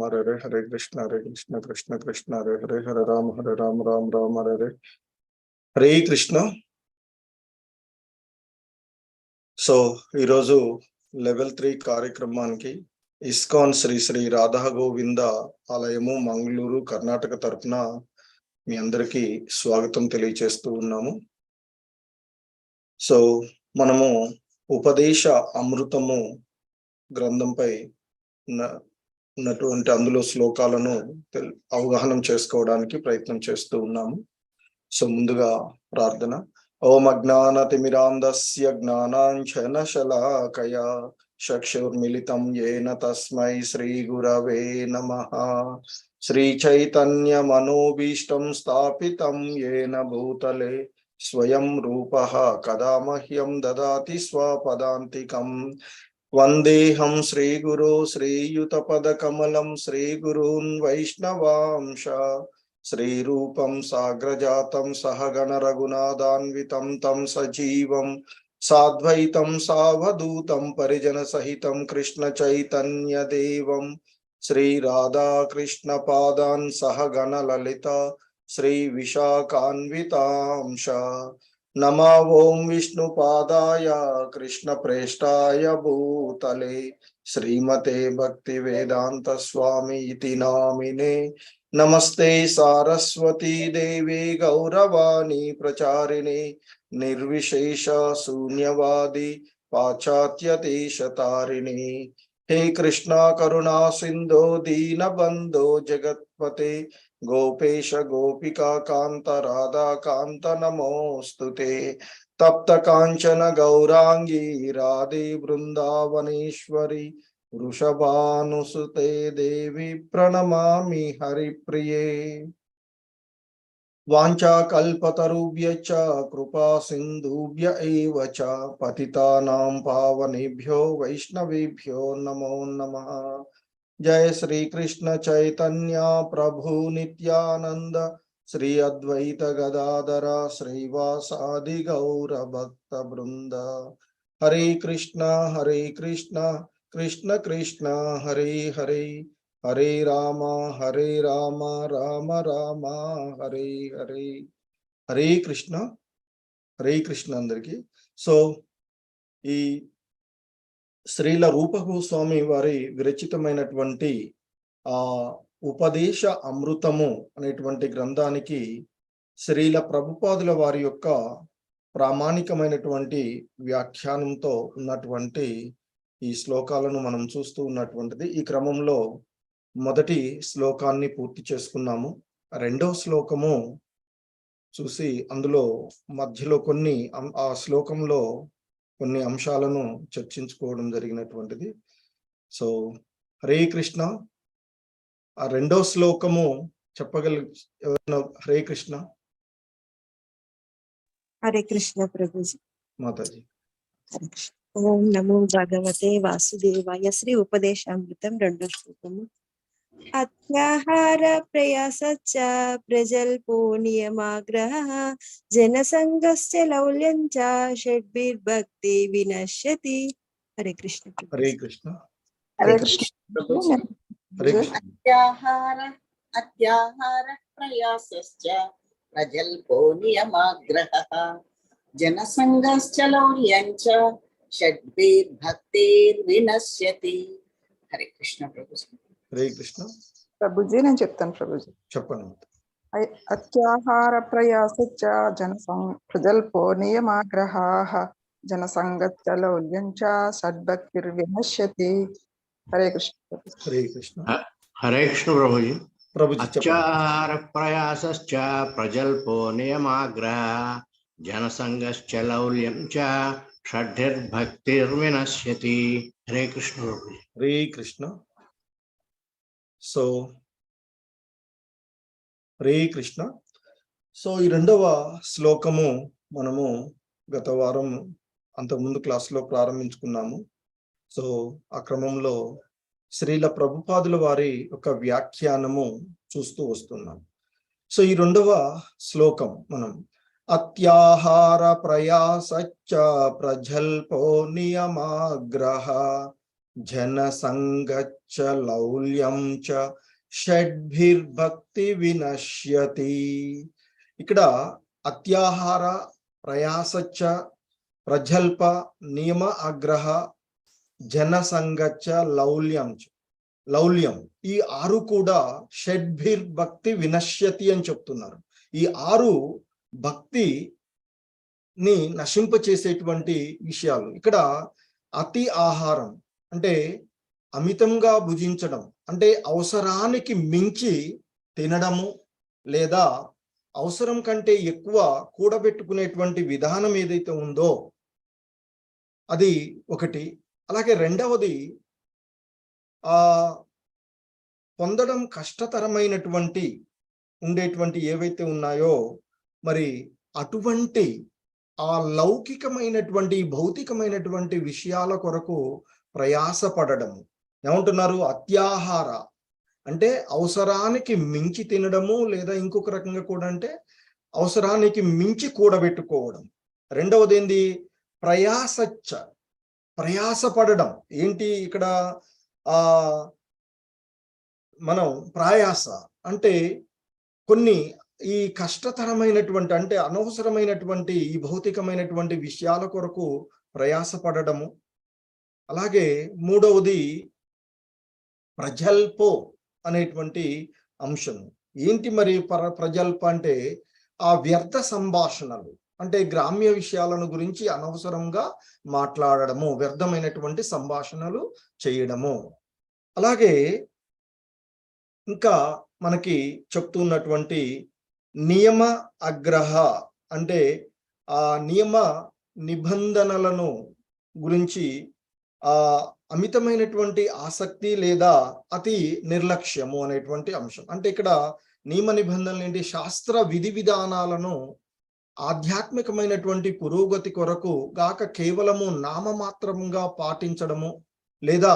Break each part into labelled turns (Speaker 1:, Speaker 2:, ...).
Speaker 1: Hare Hare Krishna Krishna Krishna Hare Hare Hare Ram Ram Ram Hare Hare Hare Krishna. So ఈరోజు level 3 కార్యక్రమానికి ISKCON Shri Shri Radha Govinda ఆలయము మంగళూరు కర్ణాటక తరపున మీ అందరికీ స్వాగతం తెలియజేస్తూ ఉన్నాము. సో మనము ఉపదేశ అమృతము గ్రంథంపై ఉన్నటువంటి అందులో శ్లోకాలను అవగాహన చేసుకోవడానికి ప్రయత్నం చేస్తూ ఉన్నాము. సో ముందుగా ప్రార్థన. ఓం అజ్ఞానతిమిరాంధస్య జ్ఞానాంజనశలాకయా చక్షుర్మిలితం యేన తస్మై శ్రీ గురవే నమః. శ్రీ చైతన్య మనోభీష్టం స్థాపితం యేన భూతలే స్వయం రూపః కదా మహ్యం దదాతి స్వపదాంతికం. వందేహం శ్రీగురో శ్రీయుతపదకమలం శ్రీగురూన్ వైష్ణవాంశ శ్రీరూపం సాగ్రజాతం సహగణ రఘునాథాన్వితం తం సజీవం సాద్వైతం సావధూతం పరిజన సహితం కృష్ణ చైతన్య దేవం శ్రీ రాధాకృష్ణ పాదాన్ సహగణ లలిత శ్రీ విశాఖాన్వితాంశ. నమో ఓం విష్ణుపాదాయ కృష్ణ ప్రేష్టాయ భూతలే శ్రీమతే భక్తి వేదాంత స్వామి ఇతి నామినే. నమస్తే సారస్వతీ దేవి గౌరవాణి ప్రచారిణి నిర్విశేష శూన్యవాది పాశ్చాత్య దేశతారిణి. హే కృష్ణ కరుణా సింధో దీనబంధో జగత్పతే గోపేశ గోపికా కాంత రాధా కాంత నమోస్తుతే. తప్త కాంచన గౌరాంగీ రాధే బృందావనేశ్వరి వృషభానుసుతే దేవి ప్రణమామి హరిప్రియే. వాంఛాకల్పతరుభ్యశ్చ కృపా సింధుభ్య ఏవ చ పతితానాం పావనేభ్యో వైష్ణవేభ్యో నమో నమః. జయ శ్రీ కృష్ణ చైతన్య ప్రభు నిత్యానంద శ్రీ అద్వైత గదాధర శ్రీవాసాది గౌర భక్త బృంద. హరే కృష్ణ కృష్ణ కృష్ణ హరే హరే హరే రామ రామ రామ హరే హరే. హరే కృష్ణ అందరికి. సో ఈ శ్రీల రూప గోస్వామి వారి విరచితమైనటువంటి ఉపదేశ అమృతము అనేటువంటి గ్రంథానికి శ్రీల ప్రభుపాదుల వారి యొక్క ప్రామాణికమైనటువంటి వ్యాఖ్యానంతో ఉన్నటువంటి ఈ శ్లోకాలను మనం చూస్తూ ఉన్నటువంటిది. ఈ క్రమంలో మొదటి శ్లోకాన్ని పూర్తి చేసుకున్నాము. రెండవ శ్లోకము చూసి అందులో మధ్యలో ఆ శ్లోకంలో కొన్ని అంశాలను చర్చించుకోవడం జరిగినటువంటిది. సో హరే కృష్ణ. ఆ రెండో శ్లోకము ఎవరైనా? హరే కృష్ణ.
Speaker 2: హరే కృష్ణ ప్రభుజీ.
Speaker 1: మాతాజీ.
Speaker 2: ఓం నమో భగవతే వాసుదేవాయ. శ్రీ ఉపదేశామృతం రెండో శ్లోకము. అత్యాహార ప్రయాసచ్చ ప్రజల్పో నియమాగ్రహ జనసంగశ్చ లౌల్యంచ షడ్భిర్భక్తి వినశ్యతి. హరే కృష్ణ.
Speaker 1: హరే కృష్ణ.
Speaker 3: అత్యాహార ప్రయాసశ్చ ప్రజల్పో నియమాగ్రహ జనసంగశ్చ లౌల్యంచ షడ్భిర్భక్తిర్వినశ్యతి. హరే కృష్ణ ప్రభుజీ.
Speaker 1: హరే కృష్ణ
Speaker 4: ప్రభుజీ. నేను చెప్తాను ప్రభుజీ.
Speaker 1: చెప్పండి.
Speaker 4: అత్యాహార ప్రయాసచ్చ ప్రజల్పో నియమాగ్రహాః జనసంగశ్చ లౌల్యంచ షడ్భక్తిర్వినశ్యతి. హరే కృష్ణ.
Speaker 1: హరే కృష్ణ.
Speaker 5: హరే కృష్ణ ప్రభుజీ.
Speaker 1: అత్యాహార
Speaker 5: ప్రయాసశ్చ ప్రజల్పో నియమాగ్రహః జనసంగశ్చ లౌల్యంచ షడ్భిర్భక్తిర్వినశ్యతి. హరే కృష్ణ ప్రభుజీ.
Speaker 1: హరే కృష్ణ. సో హరే కృష్ణ. సో ఈ రెండవ శ్లోకము మనము గత వారం అంతకుముందు క్లాసులో ప్రారంభించుకున్నాము. సో ఆ క్రమంలో శ్రీల ప్రభుపాదుల వారి యొక్క వ్యాఖ్యానము చూస్తూ వస్తున్నాం. సో ఈ రెండవ శ్లోకం మనం అత్యాహార ప్రయాసచ్చ ప్రజల్పో నియమాగ్రహ జనసంగచ్చ లౌల్యం చ షడ్భిర్భక్తి వినశ్యతి. ఇక్కడ అత్యాహార ప్రయాసచ్చ ప్రజల్ప నియమ ఆగ్రహ జనసంగచ్చ లౌల్యం ఈ 6 కూడా షడ్భిర్భక్తి వినశ్యతి అని చెప్తున్నారు. ఈ 6 భక్తిని నశింపచేసేటువంటి విషయాలు. ఇక్కడ అతి ఆహారం అంటే అమితంగా భుజించడం, అంటే అవసరానికి మించి తినడము లేదా అవసరం కంటే ఎక్కువ కూడబెట్టుకునేటువంటి విధానం ఏదైతే ఉందో అది ఒకటి. అలాగే రెండవది పొందడం కష్టతరమైనటువంటి ఉండేటువంటి ఏవైతే ఉన్నాయో మరి అటువంటి ఆ లౌకికమైనటువంటి భౌతికమైనటువంటి విషయాల కొరకు ప్రయాసపడము. ఏమంటున్నారు? అత్యాహార అంటే అవసరానికి మించి తినడము, లేదా ఇంకొక రకంగా కూడా అంటే అవసరానికి మించి కూడబెట్టుకోవడం. రెండవది ఏంది? ప్రయాసపడడం. ఏంటి ఇక్కడ మనం ప్రయాస అంటే కొన్ని ఈ కష్టతరమైనటువంటి అంటే అనవసరమైనటువంటి ఈ భౌతికమైనటువంటి విషయాల కొరకు ప్రయాసపడము. అలాగే మూడవది ప్రజల్పో అనేటువంటి అంశం. ఏంటి మరి ప్రజల్ప అంటే ఆ వ్యర్థ సంభాషణలు, అంటే గ్రామ్య విషయాలను గురించి అనవసరంగా మాట్లాడడము, వ్యర్థమైనటువంటి సంభాషణలు చేయడము. అలాగే ఇంకా మనకి చెప్తున్నటువంటి నియమ అగ్రహ అంటే ఆ నియమ నిబంధనలను గురించి అమితమైనటువంటి ఆసక్తి లేదా అతి నిర్లక్ష్యము అనేటువంటి అంశం. అంటే ఇక్కడ నియమ నిబంధనలు ఏంటి? శాస్త్ర విధి విధానాలను ఆధ్యాత్మికమైనటువంటి పురోగతి కొరకు గాక కేవలము నామమాత్రంగా పాటించడము, లేదా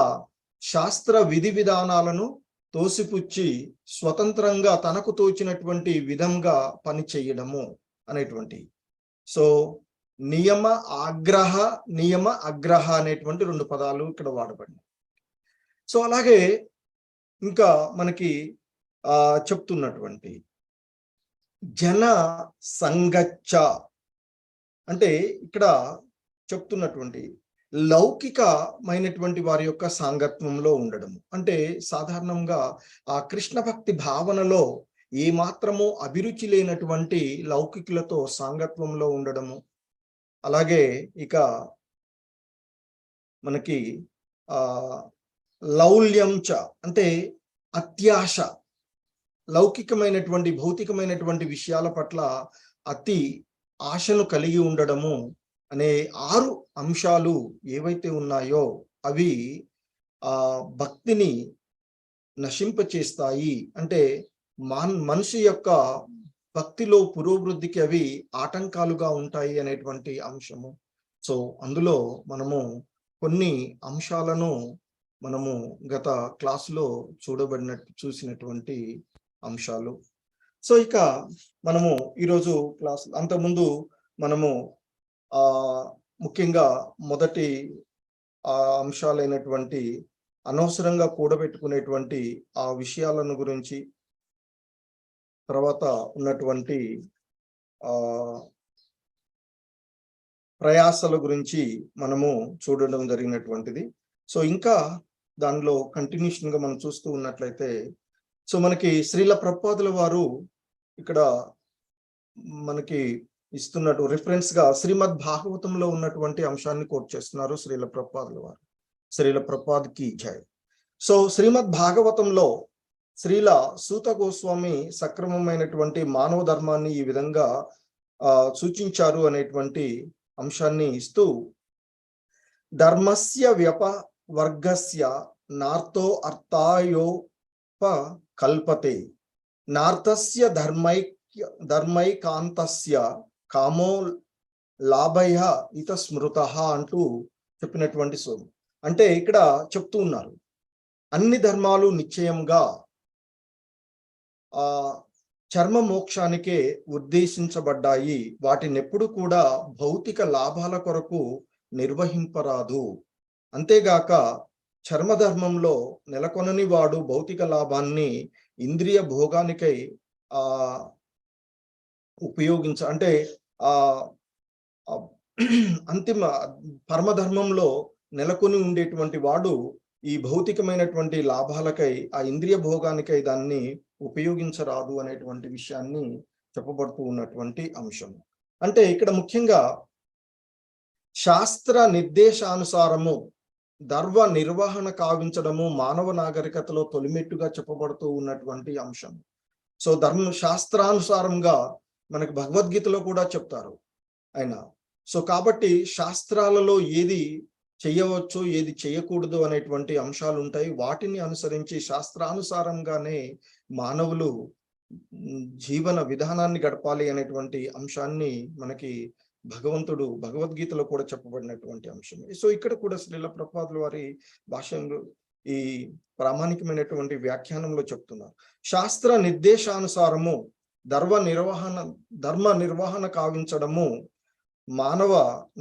Speaker 1: శాస్త్ర విధి విధానాలను తోసిపుచ్చి స్వతంత్రంగా తనకు తోచినటువంటి విధంగా పని చేయడము అనేటువంటి. సో నియమ అగ్రహ అనేటువంటి 2 పదాలు ఇక్కడ వాడబడినాయి. సో అలాగే ఇంకా మనకి చెప్తున్నటువంటి జన సంగచ్చ అంటే ఇక్కడ చెప్తున్నటువంటి లౌకికమైనటువంటి వారి యొక్క సాంగత్వంలో ఉండడము. అంటే సాధారణంగా ఆ కృష్ణ భక్తి భావనలో ఏ మాత్రము అభిరుచి లేనటువంటి లౌకికులతో సాంగత్వంలో ఉండడము. అలాగే ఇక మనకి లౌల్యంచ అంటే అత్యాశ, లౌకికమైనటువంటి భౌతికమైనటువంటి విషయాల పట్ల అతి ఆశను కలిగి ఉండడము అనే 6 అంశాలు ఏవైతే ఉన్నాయో అవి భక్తిని నశింపచేస్తాయి. అంటే మనిషి యొక్క భక్తిలో పురోభివృద్ధికి అవి ఆటంకాలుగా ఉంటాయి అనేటువంటి అంశము. సో అందులో మనము కొన్ని అంశాలను మనము గత క్లాసులో చూసినటువంటి అంశాలు. సో ఇక మనము ఈరోజు క్లాస్ అంతకుముందు మనము ముఖ్యంగా మొదటి అంశాలైనటువంటి అనవసరంగా కూడబెట్టుకునేటువంటి ఆ విషయాలను గురించి, తర్వాత ఉన్నటువంటి ప్రయాసల గురించి మనము చూడడం జరిగినటువంటిది. సో ఇంకా దానిలో కంటిన్యూషన్ గా మనం చూస్తూ ఉన్నట్లయితే, సో మనకి శ్రీల ప్రభుపాదుల వారు ఇక్కడ మనకి ఇస్తున్నట్టు రిఫరెన్స్ గా శ్రీమద్ భాగవతంలో ఉన్నటువంటి అంశాన్ని కోట్ చేస్తున్నారు శ్రీల ప్రభుపాదుల వారు. శ్రీల ప్రభుపాద్ కీ జై. సో శ్రీమద్ భాగవతంలో శ్రీల సూత గోస్వామి సక్రమమైనటువంటి మానవ ధర్మాన్ని ఈ విధంగా సూచించారు అనేటువంటి అంశాన్ని ఇస్తూ, ధర్మస్య వ్యపవర్గస్య నార్తో అర్థాయోప కల్పతే నార్థస్య ధర్మైకాంతస్య కామో లాభయ ఇత స్మృత అంటూ చెప్పినటువంటి సోము. అంటే ఇక్కడ చెప్తూ ఉన్నారు, అన్ని ధర్మాలు నిశ్చయంగా చర్మ మోక్షానికే ఉద్దేశించబడ్డాయి. వాటిని ఎప్పుడు కూడా భౌతిక లాభాల కొరకు నిర్వహింపరాదు. అంతేగాక చర్మధర్మంలో నెలకొనని వాడు భౌతిక లాభాన్ని ఇంద్రియ భోగానికై ఆ అంటే ఆ ఆ అంతిమ పరమధర్మంలో నెలకొని ఉండేటువంటి వాడు ఈ భౌతికమైనటువంటి లాభాలకై, ఆ ఇంద్రియ భోగానికై దాన్ని ఉపయోగించరాదు అనేటువంటి విషయాన్ని చెప్పబడుతూ ఉన్నటువంటి అంశం. అంటే ఇక్కడ ముఖ్యంగా శాస్త్ర నిర్దేశానుసారము ధర్మ నిర్వహణ కావించడము మానవ నాగరికతలో తొలిమెట్టుగా చెప్పబడుతూ ఉన్నటువంటి అంశం. సో శాస్త్రానుసారంగా మనకి భగవద్గీతలో కూడా చెప్తారు ఆయన. సో కాబట్టి శాస్త్రాలలో ఏది చేయవచ్చు, ఏది చేయకూడదు అనేటువంటి అంశాలు ఉంటాయి. వాటిని అనుసరించి శాస్త్రానుసారంగానే మానవులు జీవన విధానాన్ని గడపాలి అనేటువంటి అంశాన్ని మనకి భగవంతుడు భగవద్గీతలో కూడా చెప్పబడినటువంటి అంశం. సో ఇక్కడ కూడా శ్రీల ప్రభుపాదుల వారి భాషలో ఈ ప్రామాణికమైనటువంటి వ్యాఖ్యానంలో చెప్తున్నారు. శాస్త్ర నిర్దేశానుసారము ధర్మ నిర్వహణ కావించడము మానవ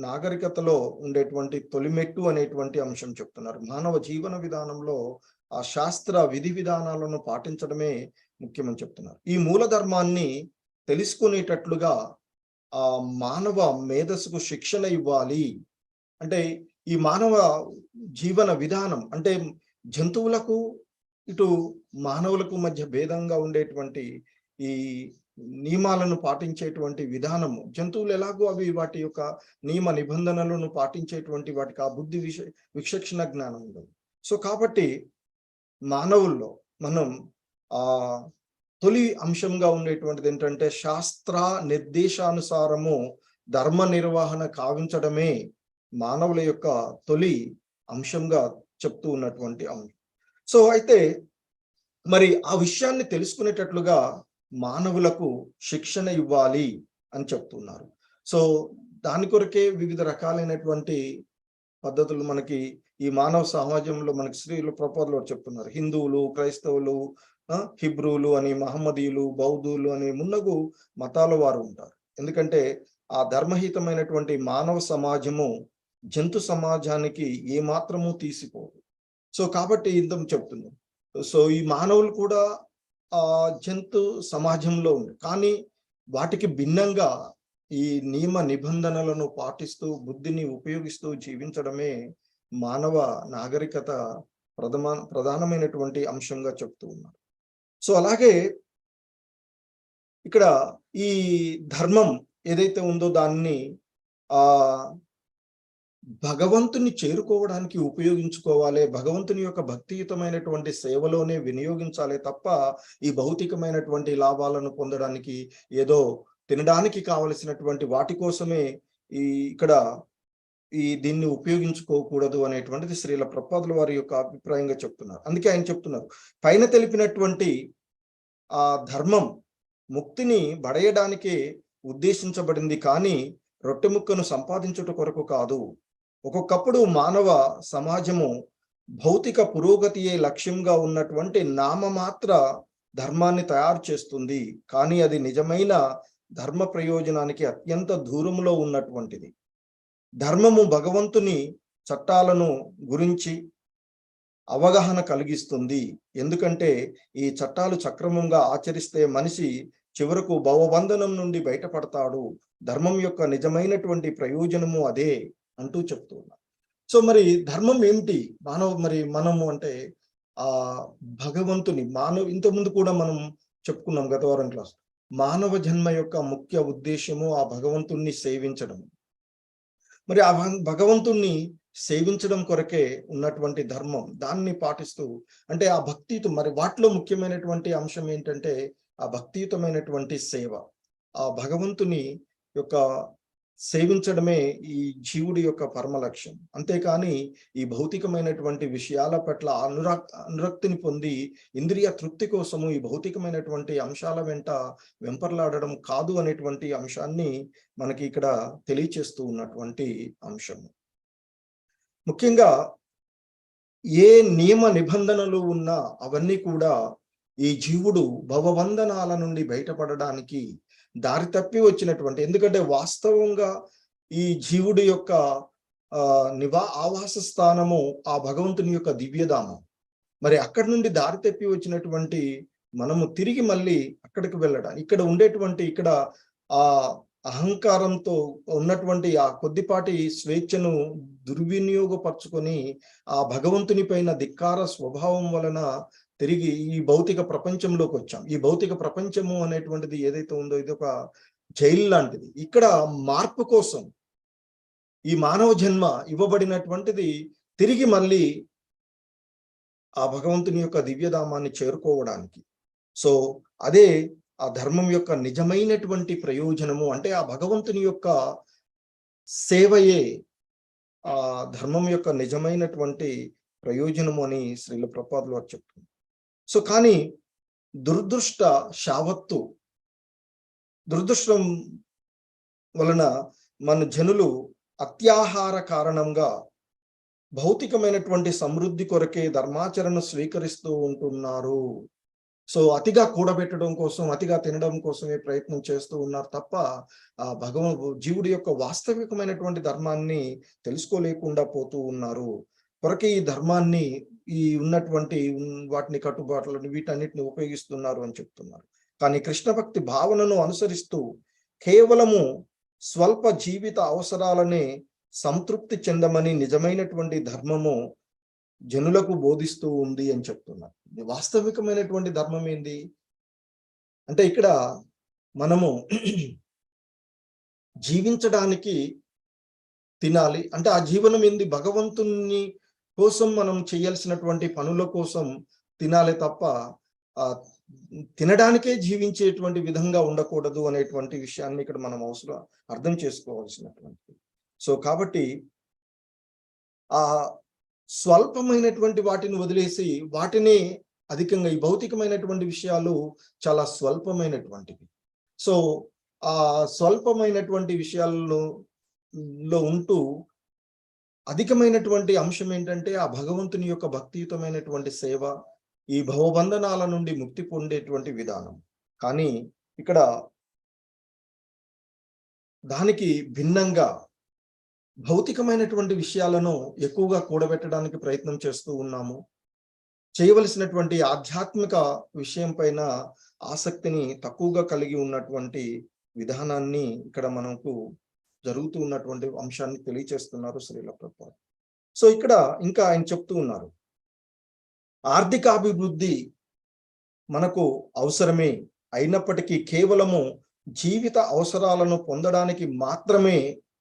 Speaker 1: నాగరికతలో ఉండేటువంటి తొలిమెట్టు అనేటువంటి అంశం చెప్తున్నారు. మానవ జీవన విధానంలో ఆ శాస్త్ర విధి విధానాలను పాటించడమే ముఖ్యమని చెప్తున్నారు. ఈ మూల ధర్మాన్ని తెలుసుకునేటట్లుగా ఆ మానవ మేధస్సుకు శిక్షణ ఇవ్వాలి. అంటే ఈ మానవ జీవన విధానం అంటే జంతువులకు ఇటు మానవులకు మధ్య భేదంగా ఉండేటువంటి ఈ నియమాలను పాటించేటువంటి విధానము, జంతువులు ఎలాగో అవి వాటి యొక్క నియమ నిబంధనలను పాటించేటువంటి వాటికి ఆ బుద్ధి విచక్షణ జ్ఞానం ఉండదు. సో కాబట్టి మానవుల్లో మనం ఆ తొలి అంశంగా ఉండేటువంటిది ఏంటంటే శాస్త్ర నిర్దేశానుసారము ధర్మ నిర్వహణ కావించడమే మానవుల యొక్క తొలి అంశంగా చెప్తూ ఉన్నటువంటి అంశం. సో అయితే మరి ఆ విషయాన్ని తెలుసుకునేటట్లుగా మానవులకు శిక్షణ ఇవ్వాలి అని చెప్తున్నారు. సో దాని కొరకే వివిధ రకాలైనటువంటి పద్ధతులు మనకి ఈ మానవ సమాజంలో మనకి శ్రీల ప్రభుపాదులు చెప్తున్నారు. హిందువులు, క్రైస్తవులు, హిబ్రూలు అని, మహమ్మదీయులు, బౌద్ధులు అని మున్నగు మతాల వారు ఉంటారు. ఎందుకంటే ఆ ధర్మహితమైనటువంటి మానవ సమాజము జంతు సమాజానికి ఏ మాత్రము తీసిపోదు. సో కాబట్టి ఇంత చెప్తున్నాం. సో ఈ మానవులు కూడా ఆ జంతు సమాజంలో ఉంది, కానీ వాటికి భిన్నంగా ఈ నియమ నిబంధనలను పాటిస్తూ బుద్ధిని ఉపయోగిస్తూ జీవించడమే మానవ నాగరికత ప్రధానమైనటువంటి అంశంగా చెప్తూ ఉన్నారు. సో అలాగే ఇక్కడ ఈ ధర్మం ఏదైతే ఉందో దాన్ని భగవంతుని చేరుకోవడానికి ఉపయోగించుకోవాలి, భగవంతుని యొక్క భక్తియుతమైనటువంటి సేవలోనే వినియోగించాలి తప్ప ఈ భౌతికమైనటువంటి లాభాలను పొందడానికి, ఏదో తినడానికి కావలసినటువంటి వాటి కోసమే ఇక్కడ దీన్ని ఉపయోగించుకోకూడదు అనేటువంటిది శ్రీల ప్రభుపాదుల వారి యొక్క అభిప్రాయంగా చెప్తున్నారు. అందుకే ఆయన చెప్తున్నారు, పైన తెలిపినటువంటి ఆ ధర్మం ముక్తిని బడయడానికే ఉద్దేశించబడింది, కానీ రొట్టె ముక్కను సంపాదించుట కొరకు కాదు. ఒక్కొక్కప్పుడు మానవ సమాజము భౌతిక పురోగతియే లక్ష్యంగా ఉన్నటువంటి నామమాత్ర ధర్మాన్ని తయారు చేస్తుంది, కానీ అది నిజమైన ధర్మ ప్రయోజనానికి అత్యంత దూరంలో ఉన్నటువంటిది. ధర్మము భగవంతుని చట్టాలను గురించి అవగాహన కలిగిస్తుంది. ఎందుకంటే ఈ చట్టాలు సక్రమంగా ఆచరిస్తే మనిషి చివరకు భవబంధనం నుండి బయటపడతాడు. ధర్మం యొక్క నిజమైనటువంటి ప్రయోజనము అదే అంటూ చెప్తూ ఉన్నారు. సో మరి ధర్మం ఏమిటి? మనము అంటే ఆ భగవంతుని ఇంతకుముందు కూడా మనం చెప్పుకున్నాం గత వారం క్లాస్. మానవ జన్మ యొక్క ముఖ్య ఉద్దేశము ఆ భగవంతుణ్ణి సేవించడం. మరి ఆ భగవంతుణ్ణి సేవించడం కొరకే ఉన్నటువంటి ధర్మం, దాన్ని పాటిస్తూ అంటే ఆ భక్తితో మరి వాటిలో ముఖ్యమైనటువంటి అంశం ఏంటంటే ఆ భక్తియుతమైనటువంటి సేవ. ఆ భగవంతుని యొక్క సేవించడమే ఈ జీవుడి యొక్క పరమ లక్ష్యం. అంతేకాని ఈ భౌతికమైనటువంటి విషయాల పట్ల అనురక్తిని పొంది ఇంద్రియ తృప్తి కోసము ఈ భౌతికమైనటువంటి అంశాల వెంట వెంపర్లాడడం కాదు అనేటువంటి అంశాన్ని మనకి ఇక్కడ తెలియచేస్తూ ఉన్నటువంటి అంశం. ముఖ్యంగా ఏ నియమ నిబంధనలు ఉన్నా అవన్నీ కూడా ఈ జీవుడు భవబంధనాల నుండి బయటపడడానికి దారి తప్పి వచ్చినటువంటి, ఎందుకంటే వాస్తవంగా ఈ జీవుడి యొక్క ఆవాస స్థానము ఆ భగవంతుని యొక్క దివ్యధామం. మరి అక్కడి నుండి దారి తప్పి వచ్చినటువంటి మనము తిరిగి మళ్ళీ అక్కడికి వెళ్ళడం, ఇక్కడ ఆ అహంకారంతో ఉన్నటువంటి ఆ కొద్దిపాటి స్వేచ్ఛను దుర్వినియోగపరుచుకొని ఆ భగవంతుని పైన ధిక్కార స్వభావం వలన తిరిగి ఈ భౌతిక ప్రపంచంలోకి వచ్చాం. ఈ భౌతిక ప్రపంచము అనేటువంటిది ఏదైతే ఉందో ఇది ఒక జైలు లాంటిది. ఇక్కడ మార్పు కోసం ఈ మానవ జన్మ ఇవ్వబడినటువంటిది తిరిగి మళ్ళీ ఆ భగవంతుని యొక్క దివ్యధామాన్ని చేరుకోవడానికి. సో అదే ఆ ధర్మం యొక్క నిజమైనటువంటి ప్రయోజనము. అంటే ఆ భగవంతుని యొక్క సేవయే ఆ ధర్మం యొక్క నిజమైనటువంటి ప్రయోజనము అని శ్రీల ప్రభుపాదులు వారు చెప్తున్నారు. సో కానీ దురదృష్టం వలన మన జనులు అత్యాహార కారణంగా భౌతికమైనటువంటి సమృద్ధి కొరకే ధర్మాచరణ స్వీకరిస్తూ ఉంటున్నారు. సో అతిగా కూడబెట్టడం కోసం, అతిగా తినడం కోసమే ప్రయత్నం చేస్తూ ఉన్నారు తప్ప జీవుడి యొక్క వాస్తవికమైనటువంటి ధర్మాన్ని తెలుసుకోలేకుండా పోతూ ఉన్నారు. కొరకే ఈ ధర్మాన్ని ఉన్నటువంటి వాటిని కట్టుబాట్లను వీటన్నిటిని ఉపయోగిస్తున్నారు అని చెప్తున్నారు. కానీ కృష్ణ భక్తి భావనను అనుసరిస్తూ కేవలము స్వల్ప జీవిత అవసరాలనే సంతృప్తి చెందమని నిజమైనటువంటి ధర్మము జనులకు బోధిస్తూ ఉంది అని చెప్తున్నారు. వాస్తవికమైనటువంటి ధర్మం ఏంది అంటే ఇక్కడ మనము జీవించడానికి తినాలి అంటే ఆ జీవనం ఏంది, భగవంతుని కోసం మనం చేయాల్సినటువంటి పనుల కోసం తినాలి తప్ప తినడానికే జీవించేటువంటి విధంగా ఉండకూడదు అనేటువంటి విషయాన్ని ఇక్కడ మనం అర్థం చేసుకోవాల్సినటువంటి. సో కాబట్టి ఆ స్వల్పమైనటువంటి వాటిని వదిలేసి వాటిని అధికంగా ఈ భౌతికమైనటువంటి విషయాలు చాలా స్వల్పమైనటువంటివి. సో ఆ స్వల్పమైనటువంటి విషయాల్లో ఉంటూ అధికమైనటువంటి అంశం ఏంటంటే ఆ భగవంతుని యొక్క భక్తియుతమైనటువంటి సేవ, ఈ భవబంధనాల నుండి ముక్తి పొందేటువంటి విధానం. కానీ ఇక్కడ దానికి భిన్నంగా భౌతికమైనటువంటి విషయాలను ఎక్కువగా కూడబెట్టడానికి ప్రయత్నం చేస్తూ ఉన్నాము. చేయవలసినటువంటి ఆధ్యాత్మిక విషయం పైన ఆసక్తిని తక్కువగా కలిగి ఉన్నటువంటి విధానాన్ని ఇక్కడ మనకు జరుగుతూ ఉన్నటువంటి అంశాన్ని తెలియచేస్తున్నారు శ్రీల ప్రభుపాదులు. సో ఇక్కడ ఇంకా ఆయన చెప్తూ ఉన్నారు, ఆర్థికాభివృద్ధి మనకు అవసరమే అయినప్పటికీ కేవలము జీవిత అవసరాలను పొందడానికి మాత్రమే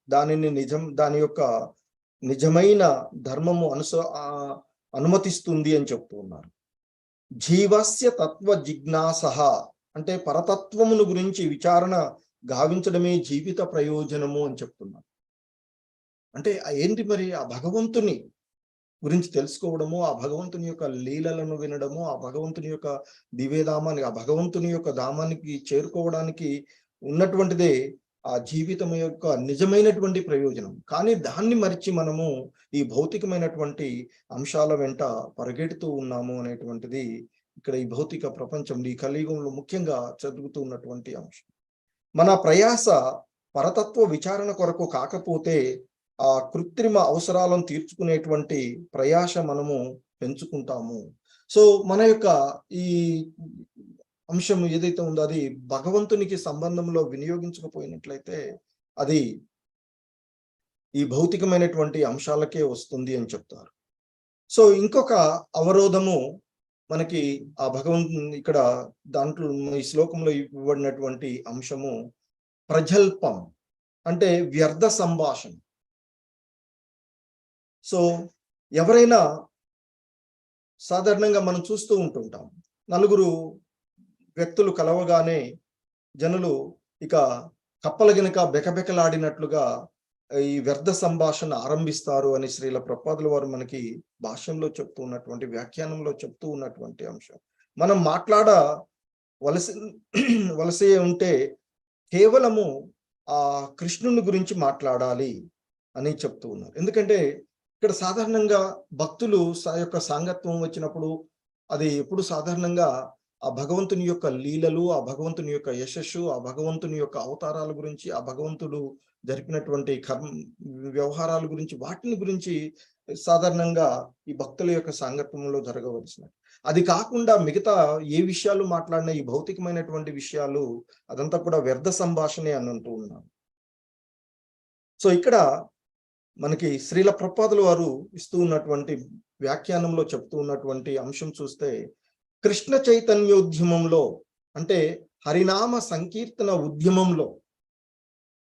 Speaker 1: దాని యొక్క నిజమైన ధర్మము అనుమతిస్తుంది అని చెప్తూ ఉన్నారు. జీవస్య తత్వ జిజ్ఞాసః అంటే పరతత్వమును గురించి విచారణ గావించడమే జీవిత ప్రయోజనము అని చెప్తున్నారు. అంటే ఏంటి మరి ఆ భగవంతుని గురించి తెలుసుకోవడము, ఆ భగవంతుని యొక్క లీలలను వినడము, ఆ భగవంతుని యొక్క దివ్యధామాన్ని, ఆ భగవంతుని యొక్క ధామానికి చేరుకోవడానికి ఉన్నటువంటిదే ఆ జీవితం యొక్క నిజమైనటువంటి ప్రయోజనం. కానీ దాన్ని మరిచి మనము ఈ భౌతికమైనటువంటి అంశాల వెంట పరిగెడుతూ ఉన్నాము అనేటువంటిది ఇక్కడ ఈ భౌతిక ప్రపంచంలో ఈ కలియుగంలో ముఖ్యంగా చదువుతూ ఉన్నటువంటి అంశం. మన ప్రయాస పరతత్వ విచారణ కొరకు కాకపోతే ఆ కృత్రిమ అవసరాలను తీర్చుకునేటువంటి ప్రయాస మనము పెంచుకుంటాము. సో మన యొక్క ఈ అంశం ఏదైతే ఉందో అది భగవంతునికి సంబంధంలో వినియోగించకపోయినట్లయితే అది ఈ భౌతికమైనటువంటి అంశాలకే వస్తుంది అని చెప్తారు. సో ఇంకొక అవరోధము మనకి ఆ భగవంతుని ఇక్కడ దాంట్లో ఈ శ్లోకంలో ఇవ్వబడినటువంటి అంశము ప్రజల్పం అంటే వ్యర్థ సంభాషణ. సో ఎవరైనా సాధారణంగా మనం చూస్తూ ఉంటుంటాం, నలుగురు వ్యక్తులు కలవగానే జనులు ఇక కప్పల గనుక బెకబెకలాడినట్లుగా ఈ వ్యర్థ సంభాషణ ఆరంభిస్తారు అని శ్రీల ప్రభుపాదుల వారు మనకి భాష్యంలో చెప్తూ ఉన్నటువంటి వ్యాఖ్యానంలో చెప్తూ ఉన్నటువంటి అంశం. మనం మాట్లాడవలసే ఉంటే కేవలము ఆ కృష్ణుని గురించి మాట్లాడాలి అని చెప్తూ ఉన్నారు. ఎందుకంటే ఇక్కడ సాధారణంగా భక్తులు యొక్క సాంగత్వం వచ్చినప్పుడు అది ఎప్పుడు సాధారణంగా ఆ భగవంతుని యొక్క లీలలు, ఆ భగవంతుని యొక్క యశస్సు, ఆ భగవంతుని యొక్క అవతారాల గురించి, ఆ భగవంతుడు జరిపినటువంటి వ్యవహారాల గురించి, వాటిని గురించి సాధారణంగా ఈ భక్తుల యొక్క సాంగత్యంలో జరగవలసినది. అది కాకుండా మిగతా ఏ విషయాలు మాట్లాడినా ఈ భౌతికమైనటువంటి విషయాలు అదంతా కూడా వ్యర్థ సంభాషణే అని అంటూ ఉన్నాను. సో ఇక్కడ మనకి శ్రీల ప్రభుపాదుల వారు ఇస్తూ ఉన్నటువంటి వ్యాఖ్యానంలో చెప్తూ ఉన్నటువంటి అంశం చూస్తే, కృష్ణ చైతన్యోద్యమంలో అంటే హరినామ సంకీర్తన ఉద్యమంలో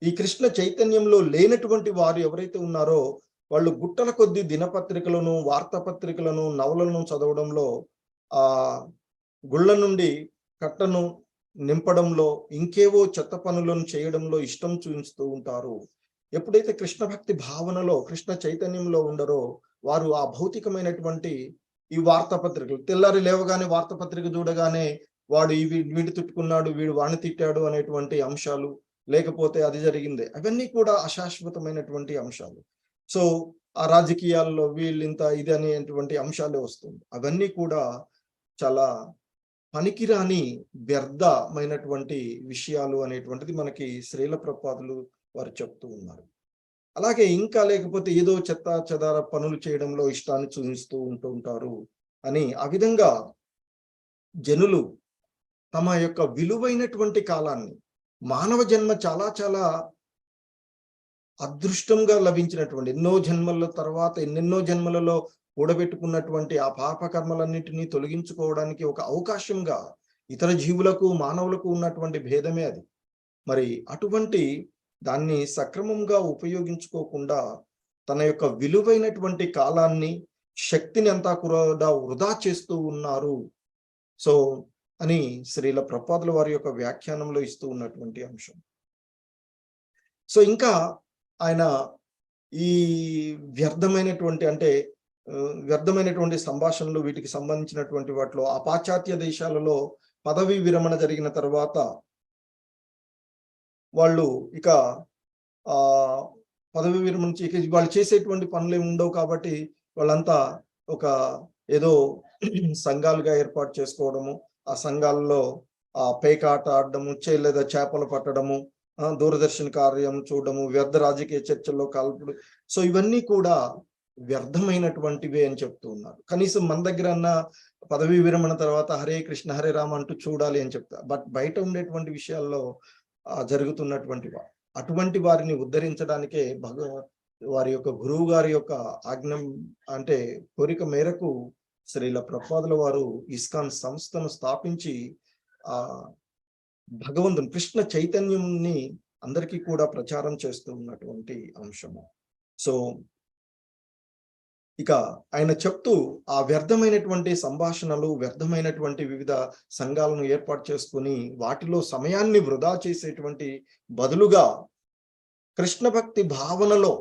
Speaker 1: ఈ కృష్ణ చైతన్యంలో లేనటువంటి వారు ఎవరైతే ఉన్నారో వాళ్ళు గుట్టల కొద్ది దినపత్రికలను, వార్తాపత్రికలను, నవలను చదవడంలో, ఆ గుళ్ళ నుండి కట్టను నింపడంలో, ఇంకేవో చెత్త పనులను చేయడంలో ఇష్టం చూపిస్తూ ఉంటారు. ఎప్పుడైతే కృష్ణ భక్తి భావనలో, కృష్ణ చైతన్యంలో ఉండరో వారు ఆ భౌతికమైనటువంటి ఈ వార్తాపత్రికలు, తెల్లారి లేవగానే వార్తాపత్రిక చూడగానే వాడు వీడు తిట్టుకున్నాడు, వీడు వాడిని తిట్టాడు అనేటువంటి అంశాలు, లేకపోతే అది జరిగిందే, అవన్నీ కూడా అశాశ్వతమైనటువంటి అంశాలు. సో ఆ రాజకీయాల్లో వీళ్ళింత ఇది అనేటువంటి అంశాలే వస్తుంది. అవన్నీ కూడా చాలా పనికిరాని వ్యర్థమైనటువంటి విషయాలు అనేటువంటిది మనకి శ్రీల ప్రభుపాదులు వారు చెప్తూ ఉన్నారు. అలాగే ఇంకా లేకపోతే ఏదో చెత్త చెదార పనులు చేయడంలో ఇష్టాన్ని చూపిస్తూ ఉంటారు అని, ఆ విధంగా జనులు తమ యొక్క విలువైనటువంటి కాలాన్ని, మానవ జన్మ చాలా చాలా అదృష్టంగా లభించినటువంటి, ఎన్నో జన్మల తర్వాత ఎన్నెన్నో జన్మలలో కూడబెట్టుకున్నటువంటి ఆ పాపకర్మలన్నింటినీ తొలగించుకోవడానికి ఒక అవకాశంగా ఇతర జీవులకు, మానవులకు ఉన్నటువంటి భేదమే అది. మరి అటువంటి దాన్ని సక్రమంగా ఉపయోగించుకోకుండా తన యొక్క విలువైనటువంటి కాలాన్ని, శక్తిని అంతా కూడా వృధా చేస్తూ ఉన్నారు. సో అని శ్రీల ప్రభుపాదుల వారి యొక్క వ్యాఖ్యానంలో ఇస్తూ ఉన్నటువంటి అంశం. సో ఇంకా ఆయన ఈ వ్యర్థమైనటువంటి అంటే వ్యర్థమైనటువంటి సంభాషణలు, వీటికి సంబంధించినటువంటి వాటిలో ఆ పాశ్చాత్య దేశాలలో పదవీ విరమణ జరిగిన తర్వాత వాళ్ళు ఇక ఆ పదవి విరమణ వాళ్ళు చేసేటువంటి పనులు ఏమి ఉండవు కాబట్టి వాళ్ళంతా ఒక ఏదో సంఘాలుగా ఏర్పాటు చేసుకోవడము, ఆ సంఘాలలో ఆ పేకాట ఆడడము, లేదా చేపలు పట్టడము, దూరదర్శన్ కార్యం చూడడము, వ్యర్థ రాజకీయ చర్చల్లో కాల్పుడు, సో ఇవన్నీ కూడా వ్యర్థమైనటువంటివే అని చెప్తూ ఉన్నారు. కనీసం మన దగ్గర అన్న పదవీ విరమణ తర్వాత హరే కృష్ణ హరే రామ అంటూ చూడాలి అని చెప్తారు. బట్ బయట ఉండేటువంటి విషయాల్లో జరుగుతున్నటువంటి అటువంటి వారిని ఉద్ధరించడానికే వారి యొక్క గురువు గారి యొక్క ఆజ్ఞ అంటే కోరిక మేరకు శ్రీల ప్రభుపాదుల వారు ఇస్కాన్ సంస్థను స్థాపించి ఆ భగవంతుని కృష్ణ చైతన్యంని అందరికీ కూడా ప్రచారం చేస్తూ ఉన్నటువంటి అంశము. సో ఇక ఆయన చెప్తూ ఆ వ్యర్థమైనటువంటి సంభాషణలు, వ్యర్థమైనటువంటి వివిధ సంఘాలను ఏర్పాటు చేసుకుని వాటిలో సమయాన్ని వృధా చేసేటువంటి బదులుగా కృష్ణ భక్తి భావనలో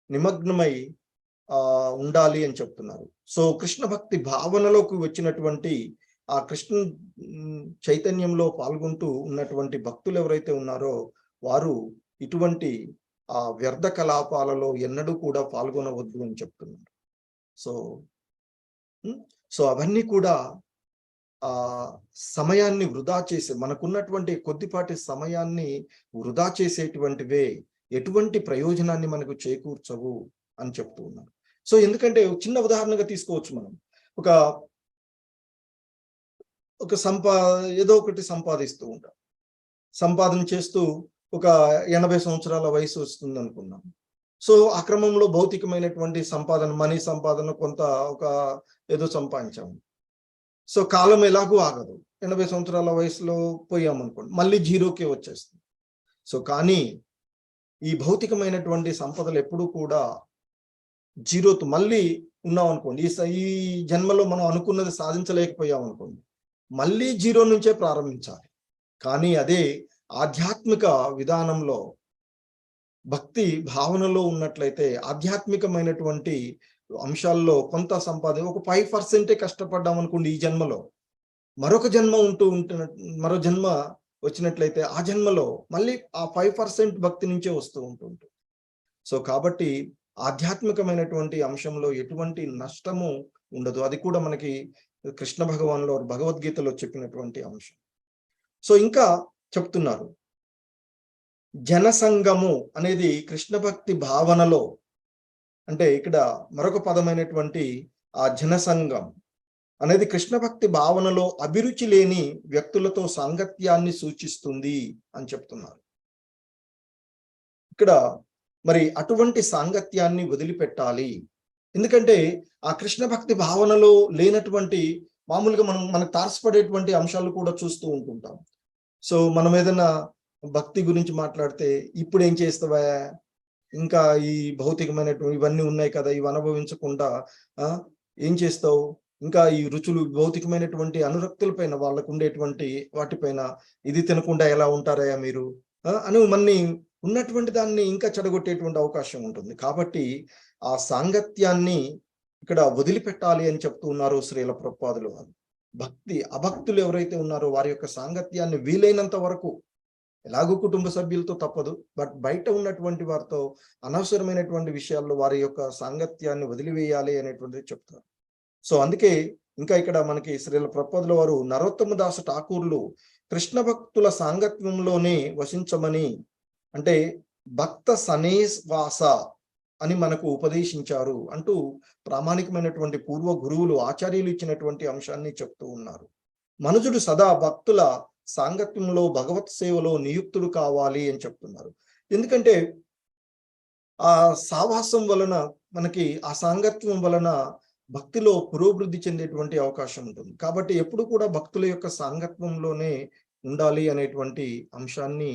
Speaker 1: నిమగ్నమై ఉండాలి అని చెప్తున్నారు. సో కృష్ణ భక్తి భావనలోకి వచ్చినటువంటి ఆ కృష్ణ చైతన్యంలో పాల్గొంటూ ఉన్నటువంటి భక్తులు ఎవరైతే ఉన్నారో వారు ఇటువంటి ఆ వ్యర్థ కలాపాలలో ఎన్నడూ కూడా పాల్గొనవద్దు అని చెప్తున్నారు. సో అవన్నీ కూడా ఆ సమయాన్ని వృధా చేసే, మనకున్నటువంటి కొద్దిపాటి సమయాన్ని వృధా చేసేటువంటివే, ఎటువంటి ప్రయోజనాన్ని మనకు చేకూర్చవు అని చెప్తూ ఉన్నారు. సో ఎందుకంటే చిన్న ఉదాహరణగా తీసుకోవచ్చు. మనం ఒక ఏదో ఒకటి సంపాదిస్తూ ఉంటాం, సంపాదన చేస్తూ ఒక 80 సంవత్సరాల వయసు వస్తుంది అనుకున్నాం. సో ఆ క్రమంలో భౌతికమైనటువంటి సంపాదన, మనీ సంపాదన కొంత ఒక ఏదో సంపాదించాము. సో కాలం ఎలాగూ ఆగదు, 80 సంవత్సరాల వయసులో పోయామనుకోండి మళ్ళీ జీరోకే వచ్చేస్తుంది. సో కానీ ఈ భౌతికమైనటువంటి సంపదలు ఎప్పుడూ కూడా జీరోతో మళ్ళీ ఉన్నాం అనుకోండి, ఈ జన్మలో మనం అనుకున్నది సాధించలేకపోయాం అనుకోండి, మళ్ళీ జీరో నుంచే ప్రారంభించాలి. కానీ అదే ఆధ్యాత్మిక విధానంలో భక్తి భావనలో ఉన్నట్లయితే ఆధ్యాత్మికమైనటువంటి అంశాల్లో కొంత సంపాదన ఒక 5% కష్టపడ్డాం అనుకోండి ఈ జన్మలో, మరొక జన్మ మరో జన్మ వచ్చినట్లయితే ఆ జన్మలో మళ్ళీ ఆ 5% భక్తి నుంచే వస్తూ ఉంటుంది. సో కాబట్టి ఆధ్యాత్మికమైనటువంటి అంశంలో ఎటువంటి నష్టము ఉండదు. అది కూడా మనకి కృష్ణ భగవాన్లో భగవద్గీతలో చెప్పినటువంటి అంశం. సో ఇంకా చెప్తున్నారు, జనసంగము అనేది కృష్ణ భక్తి భావనలో, అంటే ఇక్కడ మరొక పదమైనటువంటి ఆ జనసంగం అనేది కృష్ణ భక్తి భావనలో అభిరుచి లేని వ్యక్తులతో సాంగత్యాన్ని సూచిస్తుంది అని చెప్తున్నారు. ఇక్కడ మరి అటువంటి సాంగత్యాన్ని వదిలిపెట్టాలి. ఎందుకంటే ఆ కృష్ణ భక్తి భావనలో లేనటువంటి మామూలుగా మనకు తారసపడేటువంటి అంశాలు కూడా చూస్తూ ఉంటుంటాం. సో మనం ఏదైనా భక్తి గురించి మాట్లాడితే, ఇప్పుడు ఏం చేస్తావా, ఇంకా ఈ భౌతికమైనటువంటి ఇవన్నీ ఉన్నాయి కదా, ఇవి అనుభవించకుండా ఏం చేస్తావు, ఇంకా ఈ రుచులు భౌతికమైనటువంటి అనురక్తుల పైన వాళ్ళకు ఉండేటువంటి వాటిపైన ఇది తినకుండా ఎలా ఉంటారయ్యా మీరు అని మన్ని ఉన్నటువంటి దాన్ని ఇంకా చెడగొట్టేటువంటి అవకాశం ఉంటుంది. కాబట్టి ఆ సాంగత్యాన్ని ఇక్కడ వదిలిపెట్టాలి అని చెప్తూ ఉన్నారు శ్రీల ప్రభుపాదులు వారు. అభక్తులు ఎవరైతే ఉన్నారో వారి యొక్క సాంగత్యాన్ని వీలైనంత వరకు, ఎలాగో కుటుంబ సభ్యులతో తప్పదు, బట్ బయట ఉన్నటువంటి వారితో అనవసరమైనటువంటి విషయాల్లో వారి యొక్క సాంగత్యాన్ని వదిలివేయాలి అనేటువంటిది చెప్తారు. సో అందుకే ఇంకా ఇక్కడ మనకి శ్రీల ప్రభుపాదుల వారు నరోత్తమ దాస ఠాకూర్లు కృష్ణ భక్తుల సాంగత్యంలోనే వసించమని, అంటే భక్త సనేవాస అని మనకు ఉపదేశించారు అంటూ ప్రామాణికమైనటువంటి పూర్వ గురువులు ఆచార్యులు ఇచ్చినటువంటి అంశాన్ని చెప్తూ ఉన్నారు. మనుజుడు సదా భక్తుల సాంగత్యంలో భగవత్ సేవలో నియుక్తుడు కావాలి అని చెప్తున్నారు. ఎందుకంటే ఆ సావాసం వలన, మనకి ఆ సాంగత్యం వలన భక్తిలో పురోభివృద్ధి చెందేటువంటి అవకాశం ఉంటుంది. కాబట్టి ఎప్పుడు కూడా భక్తుల యొక్క సాంగత్యంలోనే ఉండాలి అనేటువంటి అంశాన్ని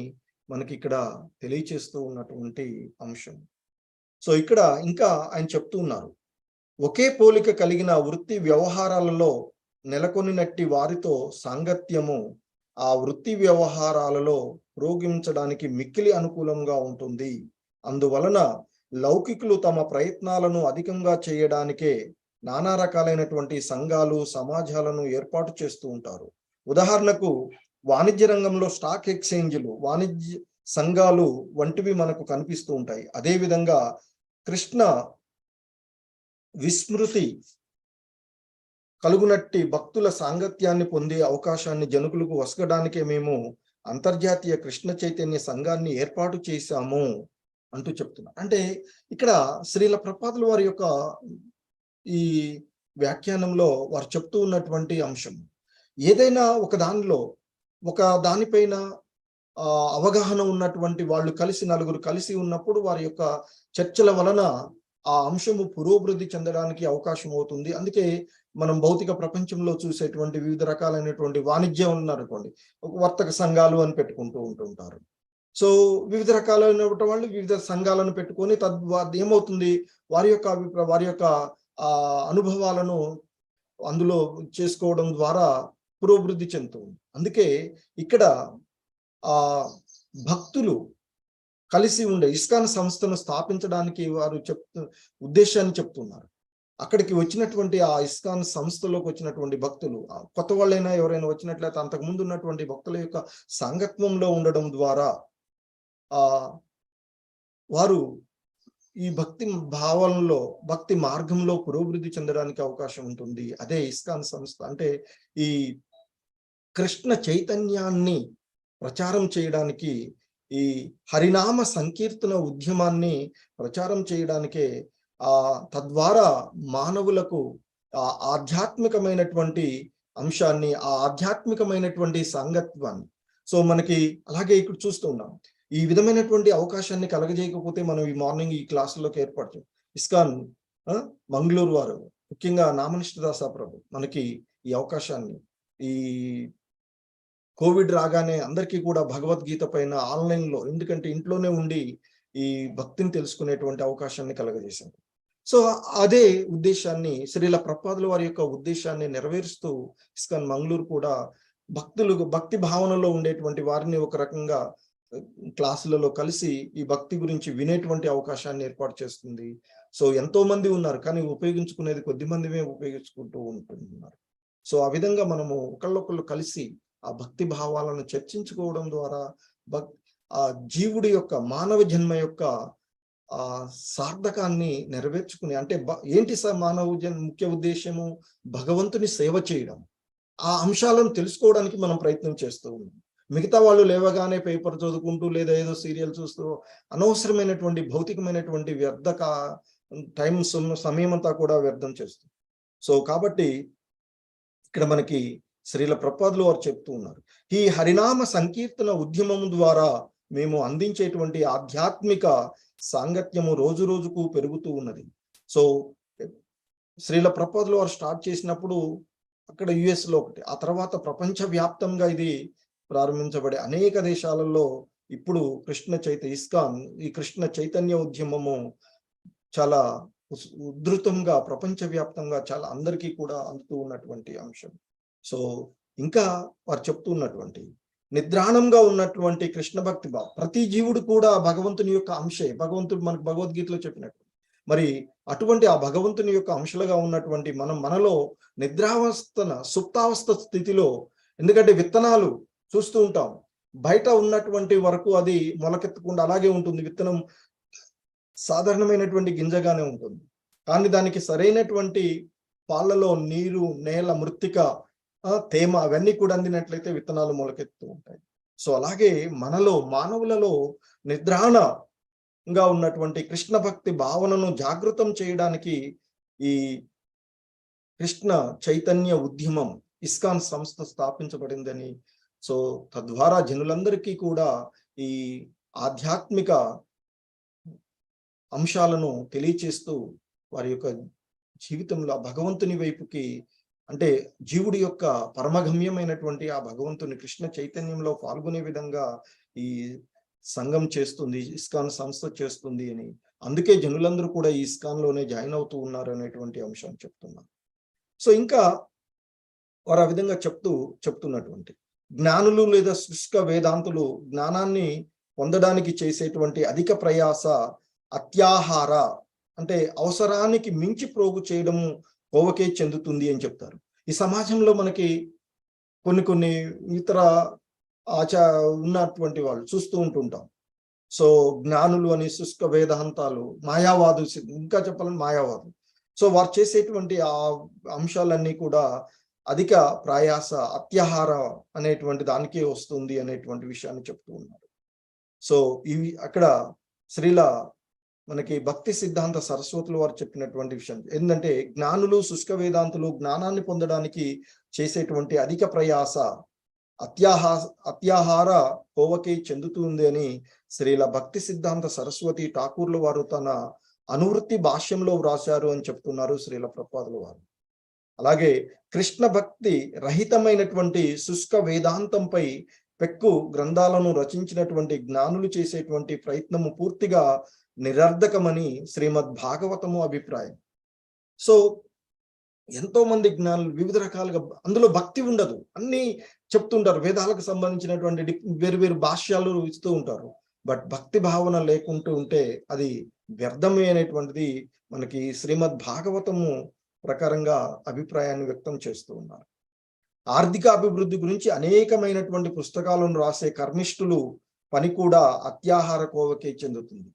Speaker 1: మనకి ఇక్కడ తెలియచేస్తూ ఉన్నటువంటి అంశం. సో ఇక్కడ ఇంకా ఆయన చెప్తూ ఉన్నారు, ఒకే పోలిక కలిగిన వృత్తి వ్యవహారాలలో నెలకొనినట్టి వారితో సాంగత్యము ఆ వృత్తి వ్యవహారాలలో పురోగమించడానికి మిక్కిలి అనుకూలంగా ఉంటుంది. అందువలన లౌకికులు తమ ప్రయత్నాలను అధికంగా చేయడానికే నానా రకాలైనటువంటి సంఘాలు, సమాజాలను ఏర్పాటు చేస్తూ ఉంటారు. ఉదాహరణకు వాణిజ్య రంగంలో స్టాక్ ఎక్స్చేంజ్లు, వాణిజ్య సంఘాలు వంటివి మనకు కనిపిస్తూ ఉంటాయి. అదేవిధంగా కృష్ణ విస్మృతి కలుగునట్టి భక్తుల సాంగత్యాన్ని పొందే అవకాశాన్ని జనుకులకు వసగడానికే మేము అంతర్జాతీయ కృష్ణ చైతన్య సంఘాన్ని ఏర్పాటు చేశాము అంటూ చెప్తున్నారు. అంటే ఇక్కడ శ్రీల ప్రభుపాదుల వారి యొక్క ఈ వ్యాఖ్యానంలో వారు చెప్తూ ఉన్నటువంటి అంశం, ఏదైనా ఒక దానిపైన అవగాహన ఉన్నటువంటి వాళ్ళు కలిసి, నలుగురు కలిసి ఉన్నప్పుడు వారి యొక్క చర్చల వలన ఆ అంశము పురోభివృద్ధి చెందడానికి అవకాశం అవుతుంది. అందుకే మనం భౌతిక ప్రపంచంలో చూసేటువంటి వివిధ రకాలైనటువంటి వాణిజ్యం ఉన్నారనుకోండి, వర్తక సంఘాలు అని పెట్టుకుంటూ ఉంటుంటారు. సో వివిధ రకాలైన వాళ్ళు వివిధ సంఘాలను పెట్టుకొని ఏమవుతుంది, వారి యొక్క అనుభవాలను అందులో చేసుకోవడం ద్వారా పురోభివృద్ధి చెందుతుంది. అందుకే ఇక్కడ భక్తులు కలిసి ఉండే ఇస్కాన్ సంస్థను స్థాపించడానికి వారు ఉద్దేశాన్ని చెప్తున్నారు. అక్కడికి వచ్చినటువంటి ఆ ఇస్కాన్ సంస్థలోకి వచ్చినటువంటి భక్తులు, కొత్త వాళ్ళైనా ఎవరైనా వచ్చినట్లయితే అంతకుముందు ఉన్నటువంటి భక్తుల యొక్క సాంగత్వంలో ఉండడం ద్వారా వారు ఈ భక్తి భావనలో, భక్తి మార్గంలో పురోభివృద్ధి చెందడానికి అవకాశం ఉంటుంది. అదే ఇస్కాన్ సంస్థ అంటే ఈ కృష్ణ చైతన్యాన్ని ప్రచారం చేయడానికి, ఈ హరినామ సంకీర్తన ఉద్యమాన్ని ప్రచారం చేయడానికే, తద్వారా మానవులకు ఆధ్యాత్మికమైనటువంటి అంశాన్ని, ఆధ్యాత్మికమైనటువంటి సాంగత్వాన్ని. సో మనకి అలాగే ఇక్కడ చూస్తూ ఉన్నాం, ఈ విధమైనటువంటి అవకాశాన్ని కలగజేయకపోతే మనం ఈ మార్నింగ్ ఈ క్లాసుల్లోకి ఏర్పాటు ఇస్కాన్ మంగళూరు వారు, ముఖ్యంగా నామనిష్ఠ దాస ప్రభు మనకి ఈ అవకాశాన్ని, ఈ కోవిడ్ రాగానే అందరికీ కూడా భగవద్గీత పైన ఆన్లైన్లో, ఎందుకంటే ఇంట్లోనే ఉండి ఈ భక్తిని తెలుసుకునేటువంటి అవకాశాన్ని కలగజేశారు. సో అదే ఉద్దేశాన్ని, శ్రీల ప్రభుపాదుల వారి యొక్క ఉద్దేశాన్ని నెరవేరుస్తూ ఇస్కాన్ మంగళూరు కూడా భక్తి భావనలో ఉండేటువంటి వారిని ఒక రకంగా క్లాసులలో కలిసి ఈ భక్తి గురించి వినేటువంటి అవకాశాన్ని ఏర్పాటు చేస్తుంది. సో ఎంతో మంది ఉన్నారు, కానీ ఉపయోగించుకునేది కొద్ది మందిమే ఉపయోగించుకుంటూ ఉంటున్నారు. సో ఆ విధంగా మనము ఒకళ్ళొకళ్ళు కలిసి ఆ భక్తి భావాలను చర్చించుకోవడం ద్వారా ఆ జీవుడి యొక్క, మానవ జన్మ యొక్క ఆ సార్థకాన్ని నెరవేర్చుకుని, అంటే ఏంటి సార్ మానవ ముఖ్య ఉద్దేశము? భగవంతుని సేవ చేయడం. ఆ అంశాలను తెలుసుకోవడానికి మనం ప్రయత్నం చేస్తూ ఉన్నాం. మిగతా వాళ్ళు లేవగానే పేపర్ చదువుకుంటూ లేదా ఏదో సీరియల్ చూస్తూ అనవసరమైనటువంటి భౌతికమైనటువంటి టైం సమయం అంతా కూడా వ్యర్థం చేస్తుంది. సో కాబట్టి ఇక్కడ మనకి శ్రీల ప్రభుపాదులు వారు చెప్తూ ఉన్నారు, ఈ హరినామ సంకీర్తన ఉద్యమం ద్వారా మేము అందించేటువంటి ఆధ్యాత్మిక సాంగత్యము రోజు రోజుకు పెరుగుతూ ఉన్నది. సో శ్రీల ప్రభుపాదులు వారు స్టార్ట్ చేసినప్పుడు అక్కడ US లో ఒకటి, ఆ తర్వాత ప్రపంచ వ్యాప్తంగా ఇది ప్రారంభించబడే అనేక దేశాలలో ఇప్పుడు ఇస్కాన్, ఈ కృష్ణ చైతన్య ఉద్యమము చాలా ఉధృతంగా ప్రపంచ వ్యాప్తంగా చాలా అందరికీ కూడా అందుతూ ఉన్నటువంటి అంశం. సో ఇంకా వారు చెప్తూ ఉన్నటువంటి నిద్రాణంగా ఉన్నటువంటి కృష్ణ భక్తి భావం, ప్రతి జీవుడు కూడా భగవంతుని యొక్క అంశే. భగవంతుడు మనకు భగవద్గీతలో చెప్పినట్టు మరి అటువంటి ఆ భగవంతుని యొక్క అంశలుగా ఉన్నటువంటి మనలో సుప్తావస్థ స్థితిలో, ఎందుకంటే విత్తనాలు చూస్తూ ఉంటాం, బయట ఉన్నటువంటి వరకు అది మొలకెత్తకుండా అలాగే ఉంటుంది. విత్తనం సాధారణమైనటువంటి గింజగానే ఉంటుంది, కానీ దానికి సరైనటువంటి పాళ్ళలో నీరు, నేల, మృత్తిక, తేమ అవన్నీ కూడా అందినట్లయితే విత్తనాలు మొలకెత్తుతూ ఉంటాయి. సో అలాగే మనలో మానవులలో నిద్రాణంగా ఉన్నటువంటి కృష్ణ భక్తి భావనను జాగృతం చేయడానికి ఈ కృష్ణ చైతన్య ఉద్యమం, ఇస్కాన్ సంస్థ స్థాపించబడిందని, సో తద్వారా జనులందరికీ కూడా ఈ ఆధ్యాత్మిక అంశాలను తెలియచేస్తూ వారి యొక్క జీవితంలో భగవంతుని వైపుకి, అంటే జీవుడి యొక్క పరమగమ్యమైనటువంటి ఆ భగవంతుని కృష్ణ చైతన్యంలో పాల్గొనే విధంగా ఈ సంఘం చేస్తుంది, ఇస్కాన్ సంస్థ చేస్తుంది అని. అందుకే జనులందరూ కూడా ఈ ఇస్కాన్ లోనే జాయిన్ అవుతూ ఉన్నారు అనేటువంటి అంశం చెప్తున్నారు. సో ఇంకా వారు ఆ విధంగా చెప్తున్నటువంటి జ్ఞానులు లేదా శుష్క వేదాంతులు జ్ఞానాన్ని పొందడానికి చేసేటువంటి అధిక ప్రయాస అత్యాహార, అంటే అవసరానికి మించి ప్రోగు చేయడము కోవకే చెందుతుంది అని చెప్తారు. ఈ సమాజంలో మనకి కొన్ని ఇతర ఉన్నటువంటి వాళ్ళు చూస్తూ ఉంటుంటాం. సో జ్ఞానులు అని శుష్క వేదాంతాలు, మాయావాదు, ఇంకా చెప్పాలని మాయావాదు. సో వారు చేసేటువంటి ఆ అంశాలన్నీ కూడా అధిక ప్రయాస, అత్యాహార అనేటువంటి దానికే వస్తుంది అనేటువంటి విషయాన్ని చెప్తూ ఉన్నారు. సో ఇవి అక్కడ శ్రీల మనకి భక్తి సిద్ధాంత సరస్వతులు వారు చెప్పినటువంటి విషయం ఏంటంటే, జ్ఞానులు శుష్క వేదాంతులు జ్ఞానాన్ని పొందడానికి చేసేటువంటి అధిక ప్రయాస అత్యాహార కోవకి చెందుతుంది అని శ్రీల భక్తి సిద్ధాంత సరస్వతి ఠాకూర్ల వారు తన అనువృత్తి భాష్యంలో వ్రాశారు అని చెప్తున్నారు శ్రీల ప్రభుపాదుల వారు. అలాగే కృష్ణ భక్తి రహితమైనటువంటి శుష్క వేదాంతంపై పెక్కు గ్రంథాలను రచించినటువంటి జ్ఞానులు చేసేటువంటి ప్రయత్నము పూర్తిగా నిరర్ధకమని శ్రీమద్ భాగవతము అభిప్రాయం. సో ఎంతో మంది జ్ఞానులు వివిధ రకాలుగా, అందులో భక్తి ఉండదు, అన్ని చెప్తుంటారు, వేదాలకు సంబంధించినటువంటి వేరు భాష్యాలు ఇస్తూ ఉంటారు, బట్ భక్తి భావన లేకుంటూ ఉంటే అది వ్యర్థమే అనేటువంటిది మనకి శ్రీమద్ భాగవతము ప్రకారంగా అభిప్రాయాన్ని వ్యక్తం చేస్తూ ఉన్నారు. ఆర్థిక అభివృద్ధి గురించి అనేకమైనటువంటి పుస్తకాలను రాసే కర్మిష్ఠులు పని కూడా అత్యాహార కోవకే చెందుతుంది.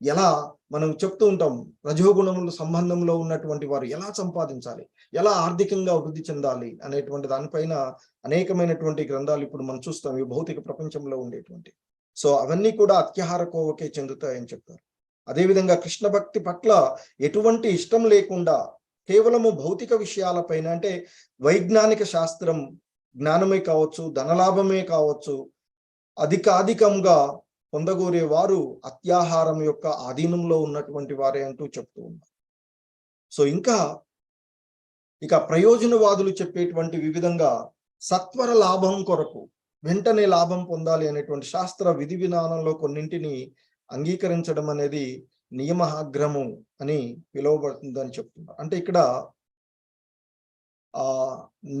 Speaker 1: ఎలా మనం చెప్తూ ఉంటాం, రజోగుణముల సంబంధంలో ఉన్నటువంటి వారు ఎలా సంపాదించాలి, ఎలా ఆర్థికంగా అభివృద్ధి చెందాలి అనేటువంటి దానిపైన అనేకమైనటువంటి గ్రంథాలు ఇప్పుడు మనం చూస్తాం ఈ భౌతిక ప్రపంచంలో ఉండేటువంటి. సో అవన్నీ కూడా అత్యాహార కోవకే చెందుతాయని చెప్తారు. అదేవిధంగా కృష్ణ భక్తి పట్ల ఎటువంటి ఇష్టం లేకుండా కేవలము భౌతిక విషయాలపైన, అంటే వైజ్ఞానిక శాస్త్రం జ్ఞానమే కావచ్చు, ధనలాభమే కావచ్చు, అధికంగా పొందగోరే వారు అత్యాహారం యొక్క ఆధీనంలో ఉన్నటువంటి వారే అంటూ చెప్తూ ఉన్నారు. సో ఇక ప్రయోజనవాదులు చెప్పేటువంటి వివిధంగా సత్వర లాభం కొరకు వెంటనే లాభం పొందాలి అనేటువంటి శాస్త్ర విధి విధానంలో కొన్నింటిని అంగీకరించడం అనేది నియమాగ్రహము అని పిలువబడుతుందని చెప్తున్నారు. అంటే ఇక్కడ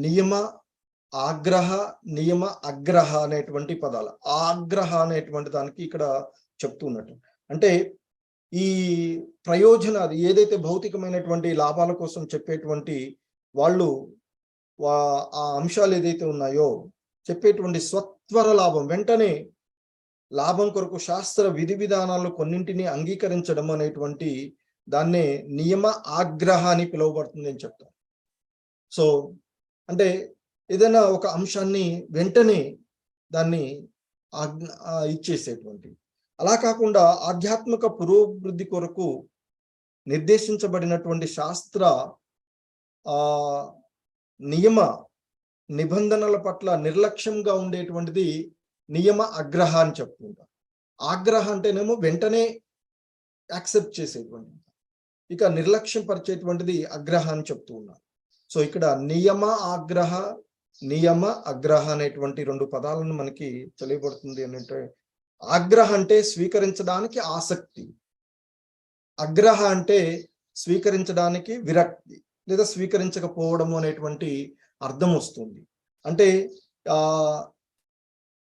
Speaker 1: నియమ ఆగ్రహ, నియమ అగ్రహ అనేటువంటి పదాలు, ఆగ్రహ అనేటువంటి దానికి ఇక్కడ చెప్తున్నట్టు, అంటే ఈ ప్రయోజనాలు ఏదైతే భౌతికమైనటువంటి లాభాల కోసం చెప్పేటువంటి వాళ్ళు ఆ అంశాలు ఏదైతే ఉన్నాయో చెప్పేటువంటి స్వత్వర లాభం, వెంటనే లాభం కొరకు శాస్త్ర విధి విధానాలు కొన్నింటిని అంగీకరించడం అనేటువంటి దాన్నే నియమ ఆగ్రహ అని పిలువబడుతుంది అని చెప్తాం. సో అంటే ఏదైనా ఒక అంశాన్ని వెంటనే దాన్ని ఇచ్చేసేటువంటి, అలా కాకుండా ఆధ్యాత్మిక పురోభివృద్ధి కొరకు నిర్దేశించబడినటువంటి శాస్త్ర నియమ నిబంధనల పట్ల నిర్లక్ష్యంగా ఉండేటువంటిది నియమ అగ్రహ అని చెప్తుంటారు. ఆగ్రహ అంటేనేమో వెంటనే యాక్సెప్ట్ చేసేటువంటిది, ఇక నిర్లక్ష్యం పరిచేటువంటిది అగ్రహ అని చెప్తూ ఉన్నారు. సో ఇక్కడ నియమ ఆగ్రహ, నియమ అగ్రహ అనేటువంటి రెండు పదాలను మనకి తెలియబడుతుంది. అంటే ఆగ్రహ అంటే స్వీకరించడానికి ఆసక్తి, అగ్రహ అంటే స్వీకరించడానికి విరక్తి లేదా స్వీకరించకపోవడము అనేటువంటి అర్థం వస్తుంది. అంటే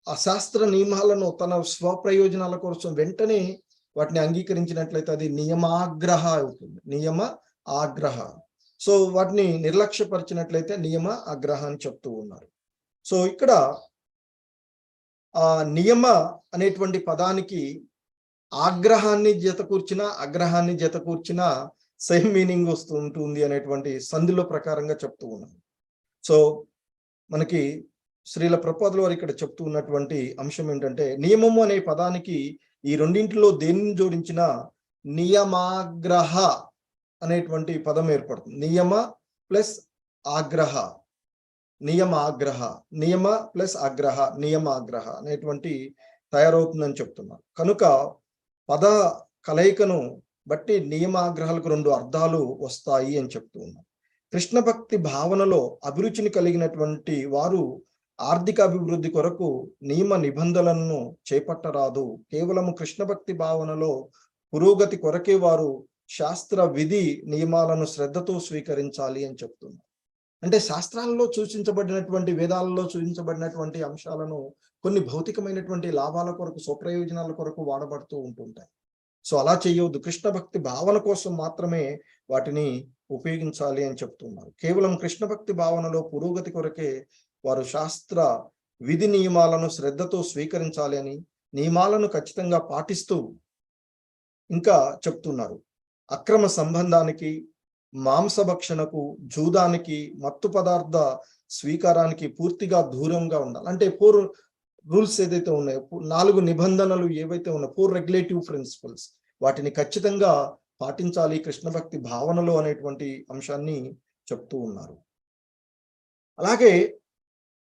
Speaker 1: ఆ శాస్త్ర నియమాలను తన స్వప్రయోజనాల కోసం వెంటనే వాటిని అంగీకరించినట్లయితే అది నియమాగ్రహ అవుతుంది, నియమ ఆగ్రహ. సో వాటిని నిర్లక్ష్యపరిచినట్లయితే నియమ ఆగ్రహ అని చెప్తూ ఉన్నారు. సో ఇక్కడ నియమ అనేటువంటి పదానికి ఆగ్రహాన్ని జతకూర్చిన అగ్రహాన్ని జతకూర్చిన సేమ్ మీనింగ్ వస్తూ ఉంటుంది అనేటువంటి సంధిలో ప్రకారంగా చెప్తూ ఉన్నారు. సో మనకి శ్రీల ప్రభుపాదుల వారు ఇక్కడ చెప్తూ ఉన్నటువంటి అంశం ఏంటంటే, నియమము అనే పదానికి ఈ రెండింటిలో దేనిని జోడించిన నియమాగ్రహ అనేటువంటి పదం ఏర్పడుతుంది. నియమ ప్లస్ ఆగ్రహ, నియమాగ్రహ, నియమ ప్లస్ ఆగ్రహ, నియమాగ్రహ అనేటువంటి తయారవుతుందని చెప్తున్నారు. కనుక పద కలయికను బట్టి నియమాగ్రహాలకు రెండు అర్థాలు వస్తాయి అని చెప్తూ ఉన్నారు. కృష్ణ భక్తి భావనలో అభిరుచిని కలిగినటువంటి వారు ఆర్థిక అభివృద్ధి కొరకు నియమ నిబంధనలను చేపట్టరాదు. కేవలము కృష్ణ భక్తి భావనలో పురోగతి కొరకే వారు శాస్త్ర విధి నియమాలను శ్రద్ధతో స్వీకరించాలి అని చెప్తున్నారు. అంటే శాస్త్రాలలో సూచించబడినటువంటి, వేదాలలో సూచించబడినటువంటి అంశాలను కొన్ని భౌతికమైనటువంటి లాభాల కొరకు, స్వప్రయోజనాల కొరకు వాడబడుతూ ఉంటుంటాయి. సో అలా చేయవద్దు. కృష్ణ భక్తి భావన కోసం మాత్రమే వాటిని ఉపయోగించాలి అని చెప్తున్నారు. కేవలం కృష్ణ భక్తి భావనలో పురోగతి కొరకే వారు శాస్త్ర విధి నియమాలను శ్రద్ధతో స్వీకరించాలి అని, నియమాలను ఖచ్చితంగా పాటిస్తూ ఇంకా చెప్తున్నారు. అక్రమ సంబంధానికి, మాంసభక్షణకు, జూదానికి, మత్తు పదార్థ స్వీకారానికి పూర్తిగా దూరంగా ఉండాలి. అంటే 4 రూల్స్ ఏదైతే ఉన్నాయో, 4 నిబంధనలు ఏవైతే ఉన్నాయో, 4 రెగ్యులేటివ్ ప్రిన్సిపల్స్, వాటిని ఖచ్చితంగా పాటించాలి కృష్ణ భక్తి భావనలో అనేటువంటి అంశాన్ని చెప్తూ ఉన్నారు. అలాగే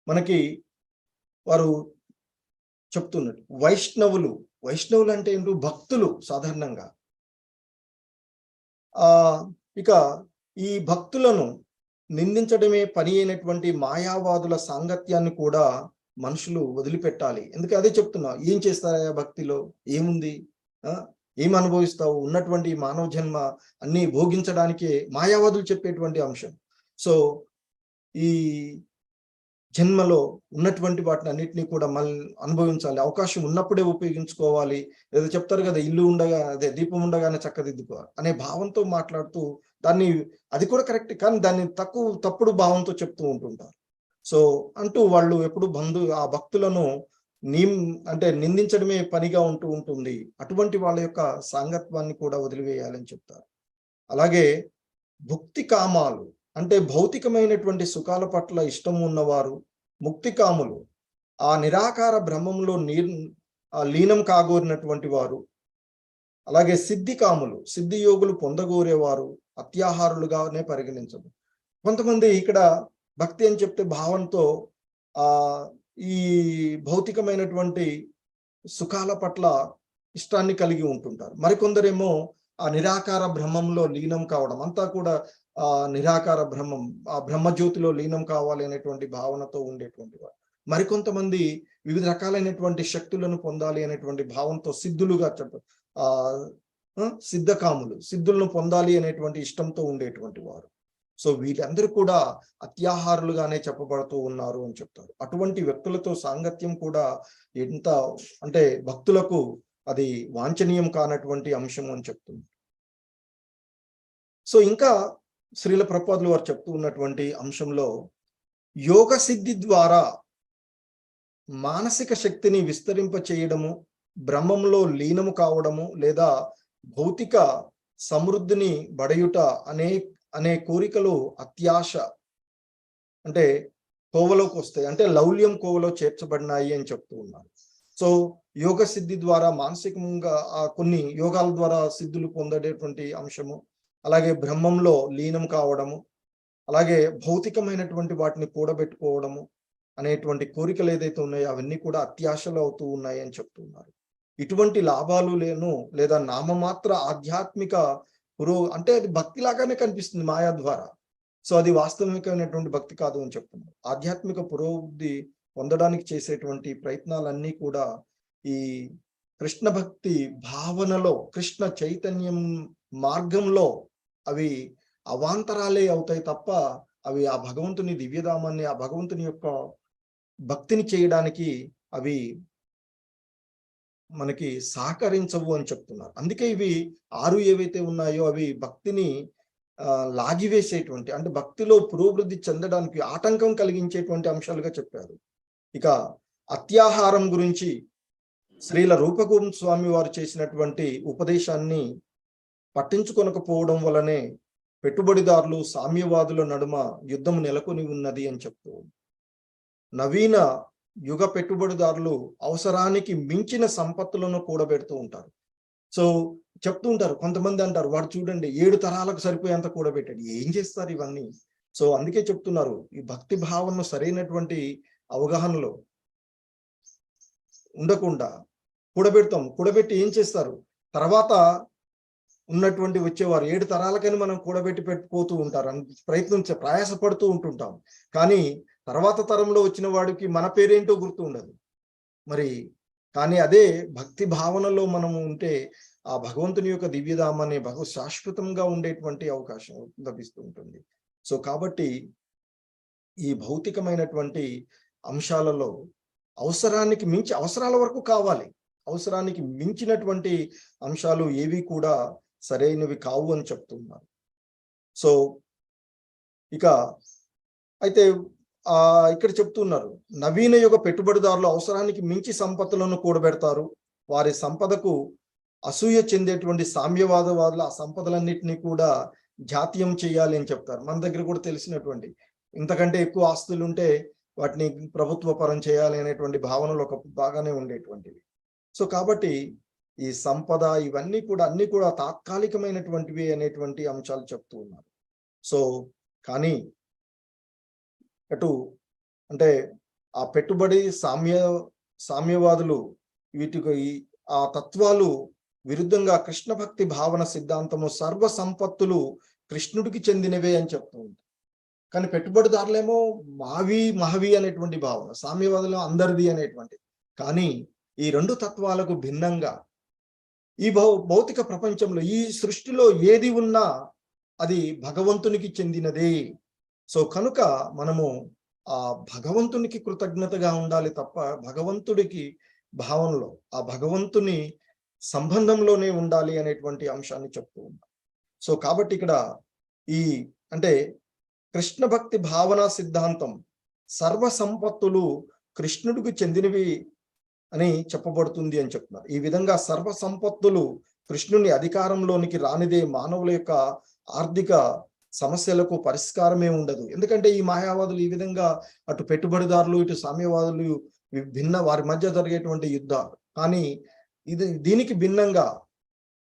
Speaker 1: మనకి వారు చెప్తున్నట్టు వైష్ణవులు అంటే ఏంటో భక్తులు సాధారణంగా. ఇక ఈ భక్తులను నిందించడమే పని అయినటువంటి మాయావాదుల సాంగత్యాన్ని కూడా మనుషులు వదిలిపెట్టాలి. ఎందుకంటే అదే చెప్తున్నా, ఏం చేస్తారా భక్తిలో, ఏముంది, ఏం అనుభవిస్తావు, ఉన్నటువంటి మానవ జన్మ అన్ని భోగించడానికే మాయావాదులు చెప్పేటువంటి అంశం. సో ఈ జన్మలో ఉన్నటువంటి వాటిని అన్నిటినీ కూడా మళ్ళీ అనుభవించాలి, అవకాశం ఉన్నప్పుడే ఉపయోగించుకోవాలి. ఏదో చెప్తారు కదా, ఇల్లు ఉండగా అదే దీపం ఉండగానే చక్కదిద్దుకోవాలి అనే భావంతో మాట్లాడుతూ, దాన్ని అది కూడా కరెక్ట్ కానీ దాన్ని తప్పుడు భావంతో చెప్తూ ఉంటుంటారు. సో అంటూ వాళ్ళు ఎప్పుడు ఆ భక్తులను అంటే నిందించడమే పనిగా ఉంటుంది. అటువంటి వాళ్ళ యొక్క సాంగత్వాన్ని కూడా వదిలివేయాలని చెప్తారు. అలాగే భుక్తి కామాలు అంటే భౌతికమైనటువంటి సుఖాల పట్ల ఇష్టం ఉన్నవారు, ముక్తి కాములు, ఆ నిరాకార బ్రహ్మంలో లీనం కాగోరినటువంటి వారు, అలాగే సిద్ధి కాములు, సిద్ధి యోగులు పొందగోరేవారు అత్యాహారులుగానే పరిగణించదు. కొంతమంది ఇక్కడ భక్తి అని చెప్తే భావంతో ఈ భౌతికమైనటువంటి సుఖాల పట్ల ఇష్టాన్ని కలిగి ఉంటుంటారు. మరికొందరేమో ఆ నిరాకార బ్రహ్మంలో లీనం కావడం, అంతా కూడా ఆ నిరాకార బ్రహ్మం, ఆ బ్రహ్మజ్యోతిలో లీనం కావాలి అనేటువంటి భావనతో ఉండేటువంటి వారు. మరికొంతమంది వివిధ రకాలైనటువంటి శక్తులను పొందాలి అనేటువంటి భావంతో సిద్ధులుగా సిద్ధకాములు, సిద్ధులను పొందాలి అనేటువంటి ఇష్టంతో ఉండేటువంటి వారు. సో వీళ్ళందరూ కూడా అత్యాహారులుగానే చెప్పబడుతూ ఉన్నారు అని చెప్తారు. అటువంటి వ్యక్తులతో సాంగత్యం కూడా ఎంత అంటే భక్తులకు అది వాంఛనీయం కానటువంటి అంశం అని చెప్తుంది. సో ఇంకా శ్రీల ప్రభుపాదులు వారు చెప్తూ ఉన్నటువంటి అంశంలో, యోగ సిద్ధి ద్వారా మానసిక శక్తిని విస్తరింప చేయడము, బ్రహ్మంలో లీనము కావడము లేదా భౌతిక సమృద్ధిని బడయుట అనే అనే కోరికలు అత్యాశ అంటే కోవలోకి వస్తాయి, అంటే లౌల్యం కోవలో చేర్చబడినాయి అని చెప్తూ ఉన్నారు. సో యోగ సిద్ధి ద్వారా మానసికంగా కొన్ని యోగాల ద్వారా సిద్ధులు పొందేటువంటి అంశము, అలాగే బ్రహ్మంలో లీనం కావడము, అలాగే భౌతికమైనటువంటి వాటిని కూడబెట్టుకోవడము అనేటువంటి కోరికలు ఏదైతే ఉన్నాయో అవన్నీ కూడా అత్యాశలు అవుతూ ఉన్నాయి అని చెప్తున్నారు. ఇటువంటి లాభాలు లేదా నామమాత్ర ఆధ్యాత్మిక అంటే అది భక్తి లాగానే కనిపిస్తుంది మాయా ద్వారా. సో అది వాస్తవికమైనటువంటి భక్తి కాదు అని చెప్తున్నారు. ఆధ్యాత్మిక పురోభివృద్ధి పొందడానికి చేసేటువంటి ప్రయత్నాలన్నీ కూడా ఈ కృష్ణ భక్తి భావనలో, కృష్ణ చైతన్యం మార్గంలో అవి అవాంతరాలే అవుతాయి తప్ప అవి ఆ భగవంతుని దివ్యధామాన్ని, ఆ భగవంతుని యొక్క భక్తిని చేయడానికి అవి మనకి సహకరించవు అని చెప్తున్నారు. అందుకే ఇవి 6 ఏవైతే ఉన్నాయో అవి భక్తిని లాగివేసేటువంటి, అంటే భక్తిలో పురోభివృద్ధి చెందడానికి ఆటంకం కలిగించేటువంటి అంశాలుగా చెప్పారు. ఇక అత్యాహారం గురించి శ్రీల రూపగోవింద స్వామి వారు చేసినటువంటి ఉపదేశాన్ని పట్టించుకొనకపోవడం వలనే పెట్టుబడిదారులు సామ్యవాదుల నడుమ యుద్ధం నెలకొని ఉన్నది అని చెప్తూ, నవీన యుగ పెట్టుబడిదారులు అవసరానికి మించిన సంపత్తులను కూడబెడుతూ ఉంటారు. సో చెప్తూ ఉంటారు, కొంతమంది అంటారు వాడు చూడండి 7 తరాలకు సరిపోయేంత కూడబెట్టాడు. ఏం చేస్తారు ఇవన్నీ? సో అందుకే చెప్తున్నారు, ఈ భక్తి భావనను సరైనటువంటి అవగాహనలో ఉండకుండా కూడబెట్టి ఏం చేస్తారు? తర్వాత ఉన్నటువంటి వచ్చేవారు 7 తరాలకని మనం కూడబెట్టి పెట్టుకోతూ ఉంటారు, ప్రయాసపడుతూ ఉంటుంటాం. కానీ తర్వాత తరంలో వచ్చిన వాడికి మన పేరేంటో గుర్తు ఉండదు మరి. కానీ అదే భక్తి భావనలో మనము ఉంటే ఆ భగవంతుని యొక్క దివ్యధామాన్ని శాశ్వతంగా ఉండేటువంటి అవకాశం లభిస్తూ ఉంటుంది. సో కాబట్టి ఈ భౌతికమైనటువంటి అంశాలలో అవసరానికి మించి, అవసరాల వరకు కావాలి, అవసరానికి మించినటువంటి అంశాలు ఏవి కూడా సరైనవి కావు అని చెప్తున్నారు. సో ఇక అయితే ఇక్కడ చెప్తున్నారు, నవీన యుగ పెట్టుబడిదారులు అవసరానికి మించి సంపత్తులను కూడబెడతారు. వారి సంపదకు అసూయ చెందేటువంటి సామ్యవాదవాదులు ఆ సంపదలన్నింటినీ కూడా జాతీయం చేయాలి అని చెప్తారు. మన దగ్గర కూడా తెలిసినటువంటి ఇంతకంటే ఎక్కువ ఆస్తులు ఉంటే వాటిని ప్రభుత్వ పరం చేయాలి అనేటువంటి భావనలు ఒక బాగానే ఉండేటువంటివి. సో కాబట్టి ఈ సంపద ఇవన్నీ కూడా అన్ని కూడా తాత్కాలికమైనటువంటివి అనేటువంటి అంశాలు చెప్తూ ఉన్నారు. సో కానీ అటు అంటే ఆ పెట్టుబడి సామ్యవాదులు వీటికి ఆ తత్వాలు విరుద్ధంగా కృష్ణ భక్తి భావన సిద్ధాంతము సర్వ సంపత్తులు కృష్ణుడికి చెందినవే అని చెప్తూ ఉంటారు. కానీ పెట్టుబడిదారులేమో మహవి అనేటువంటి భావన, సామ్యవాదులు అందరిది అనేటువంటి. కానీ ఈ 2 తత్వాలకు భిన్నంగా ఈ భౌతిక ప్రపంచంలో ఈ సృష్టిలో ఏది ఉన్నా అది భగవంతునికి చెందినదే. సో కనుక మనము ఆ భగవంతునికి కృతజ్ఞతగా ఉండాలి తప్ప భగవంతుడికి భావనలో, ఆ భగవంతుని సంబంధంలోనే ఉండాలి అనేటువంటి అంశాన్ని చెప్తూ ఉన్నాం. సో కాబట్టి ఇక్కడ ఈ అంటే కృష్ణ భక్తి భావన సిద్ధాంతం సర్వ సంపత్తులు కృష్ణుడికి చెందినవి అని చెప్పబడుతుంది అని చెప్తున్నారు. ఈ విధంగా సర్వ సంపత్తులు కృష్ణుని అధికారంలోనికి రానిదే మానవుల యొక్క ఆర్థిక సమస్యలకు పరిష్కారమే ఉండదు. ఎందుకంటే ఈ మాయావాదులు ఈ విధంగా అటు పెట్టుబడిదారులు ఇటు సామ్యవాదులు వారి మధ్య జరిగేటువంటి యుద్ధాలు. కానీ దీనికి భిన్నంగా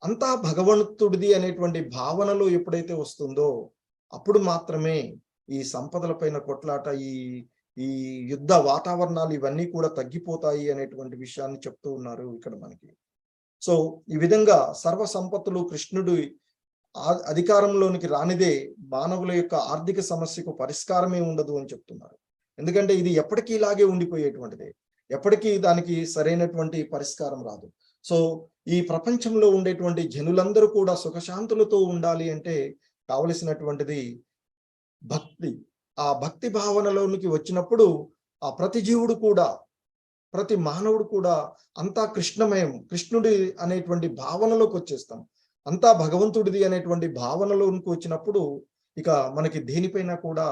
Speaker 1: అంతా భగవంతుడిది అనేటువంటి భావనలో ఎప్పుడైతే వస్తుందో అప్పుడు మాత్రమే ఈ సంపదల పైన కొట్లాట, ఈ యుద్ధ వాతావరణాలు ఇవన్నీ కూడా తగ్గిపోతాయి అనేటువంటి విషయాన్ని చెప్తూ ఉన్నారు ఇక్కడ మనకి. సో ఈ విధంగా సర్వ సంపత్తులు కృష్ణుడు అధికారంలోనికి రానిదే మానవుల యొక్క ఆర్థిక సమస్యకు పరిష్కారమే ఉండదు అని చెప్తున్నారు. ఎందుకంటే ఇది ఎప్పటికీ ఇలాగే ఉండిపోయేటువంటిదే, ఎప్పటికీ దానికి సరైనటువంటి పరిష్కారం రాదు. సో ఈ ప్రపంచంలో ఉండేటువంటి జనులందరూ కూడా సుఖశాంతులతో ఉండాలి అంటే కావలసినటువంటిది భక్తి. ఆ భక్తి భావనలోనికి వచ్చినప్పుడు ఆ ప్రతి జీవుడు కూడా, ప్రతి మానవుడు కూడా అంతా కృష్ణమయం, కృష్ణుడి అనేటువంటి భావనలోకి వచ్చేస్తాం. అంతా భగవంతుడిది అనేటువంటి భావనలోనికి వచ్చినప్పుడు ఇక మనకి దేనిపైన కూడా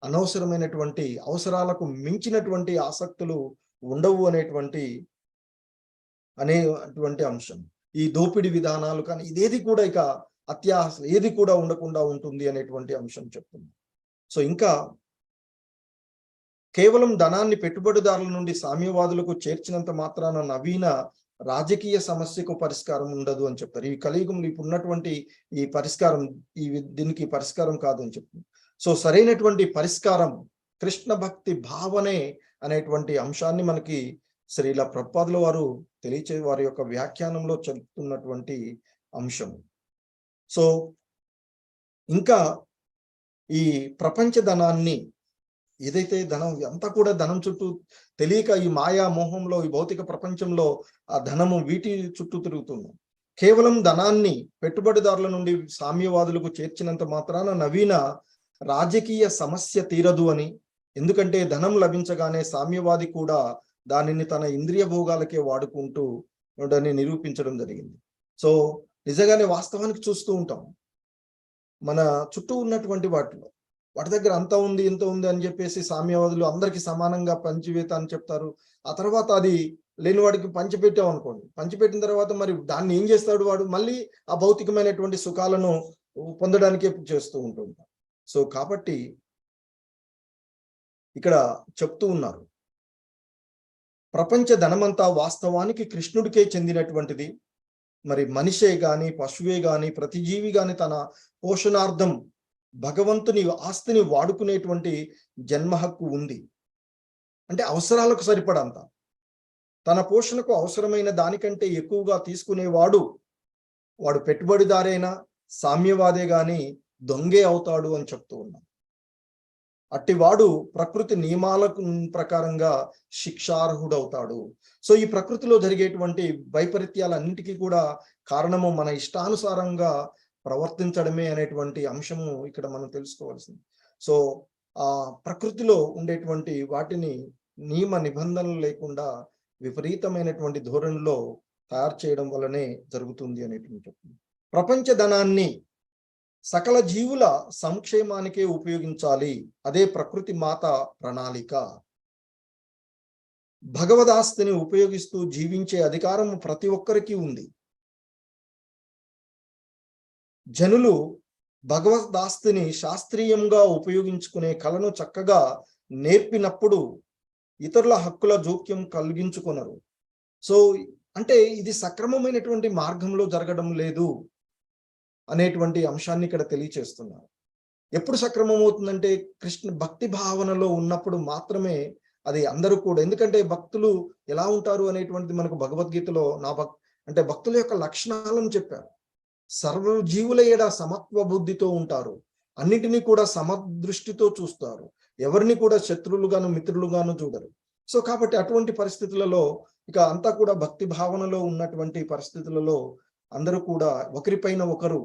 Speaker 1: అనవసరమైనటువంటి అవసరాలకు మించినటువంటి ఆసక్తులు ఉండవు అనేటువంటి అనేటువంటి అంశం. ఈ దోపిడి విధానాలు కానీ ఇదేది కూడా ఇక అత్యాశ ఏది కూడా ఉండకుండా ఉంటుంది అనేటువంటి అంశం చెప్తుంది. సో ఇంకా కేవలం ధనాన్ని పెట్టుబడిదారుల నుండి సామ్యవాదులకు చేర్చినంత మాత్రాన నవీన రాజకీయ సమస్యకు పరిష్కారం ఉండదు అని చెప్తారు. ఈ కలియుగంలో ఇప్పుడు ఉన్నటువంటి ఈ పరిష్కారం దీనికి పరిష్కారం కాదు అని చెప్తుంది. సో సరైనటువంటి పరిష్కారం కృష్ణ భక్తి భావనే అనేటువంటి అంశాన్ని మనకి శ్రీల ప్రభుపాదుల వారు వారి యొక్క వ్యాఖ్యానంలో చెప్తున్నటువంటి అంశం. సో ఇంకా ఈ ప్రపంచ ధనాన్ని ఏదైతే ధనం అంతా కూడా ధనం చుట్టూ తెలియక ఈ మాయా మోహంలో ఈ భౌతిక ప్రపంచంలో ఆ ధనము వీటి చుట్టూ తిరుగుతున్నాం. కేవలం ధనాన్ని పెట్టుబడిదారుల నుండి సామ్యవాదులకు చేర్చినంత మాత్రాన నవీన రాజకీయ సమస్య తీరదు అని, ఎందుకంటే ధనం లభించగానే సామ్యవాది కూడా దానిని తన ఇంద్రియ భోగాలకే వాడుకుంటూ దాన్ని నిరూపించడం జరిగింది. సో నిజంగానే వాస్తవానికి చూస్తూ ఉంటాం మన చుట్టూ ఉన్నటువంటి వాటి దగ్గర అంత ఉంది ఇంత ఉంది అని చెప్పేసి సామ్యవాదులు అందరికీ సమానంగా పంచివేత అని చెప్తారు. ఆ తర్వాత అది లేనివాడికి పంచిపెట్టాం అనుకోండి, పంచిపెట్టిన తర్వాత మరి దాన్ని ఏం చేస్తాడు వాడు? మళ్ళీ ఆ భౌతికమైనటువంటి సుఖాలను పొందడానికే చేస్తూ ఉంటుంటాం. సో కాబట్టి ఇక్కడ చెప్తూ ఉన్నారు, ప్రపంచ ధనమంతా వాస్తవానికి కృష్ణుడికే చెందినటువంటిది. మరి మనిషే గాని పశువే గాని ప్రతి జీవి గాని తన పోషణార్థం భగవంతుని ఆస్తిని వాడుకునేటువంటి జన్మ హక్కు ఉంది. అంటే అవసరాలకు సరిపడంత, తన పోషణకు అవసరమైన దానికంటే ఎక్కువగా తీసుకునేవాడు వాడు పెట్టుబడిదారైనా సామ్యవాదే గాని దొంగే అవుతాడు అని చెప్తూ ఉన్నాం. అట్టివాడు ప్రకృతి నియమాలకు ప్రకారంగా శిక్షార్హుడవుతాడు. సో ఈ ప్రకృతిలో జరిగేటువంటి వైపరీత్యాలన్నింటికీ కూడా కారణము మన ఇష్టానుసారంగా ప్రవర్తించడమే అనేటువంటి అంశము ఇక్కడ మనం తెలుసుకోవాల్సింది. సో ఆ ప్రకృతిలో ఉండేటువంటి వాటిని నియమ నిబంధనలు లేకుండా విపరీతమైనటువంటి ధోరణిలో తయారు చేయడం వల్లనే జరుగుతుంది అనేటువంటి చెప్తుంది. ప్రపంచ ధనాన్ని సకల జీవుల సంక్షేమానికే ఉపయోగించాలి, అదే ప్రకృతి మాత ప్రణాళిక. భగవదాస్తిని ఉపయోగిస్తూ జీవించే అధికారం ప్రతి ఒక్కరికి ఉంది. జనులు భగవదాస్తిని శాస్త్రీయంగా ఉపయోగించుకునే కళను చక్కగా నేర్పినప్పుడు ఇతరుల హక్కుల జోక్యం కలిగించుకొనరు. సో అంటే ఇది సక్రమమైనటువంటి మార్గంలో జరగడం లేదు అనేటువంటి అంశాన్ని ఇక్కడ తెలియచేస్తున్నారు. ఎప్పుడు సక్రమం అవుతుందంటే కృష్ణ భక్తి భావనలో ఉన్నప్పుడు మాత్రమే అది అందరూ కూడా, ఎందుకంటే భక్తులు ఎలా ఉంటారు అనేటువంటిది మనకు భగవద్గీతలో అంటే భక్తుల యొక్క లక్షణాలను చెప్పారు. సర్వ జీవుల ఏడా సమత్వ బుద్ధితో ఉంటారు, అన్నిటినీ కూడా సమదృష్టితో చూస్తారు, ఎవరిని కూడా శత్రువులుగాను మిత్రులుగాను చూడరు. సో కాబట్టి అటువంటి పరిస్థితులలో ఇక అంతా కూడా భక్తి భావనలో ఉన్నటువంటి పరిస్థితులలో అందరూ కూడా ఒకరిపైన ఒకరు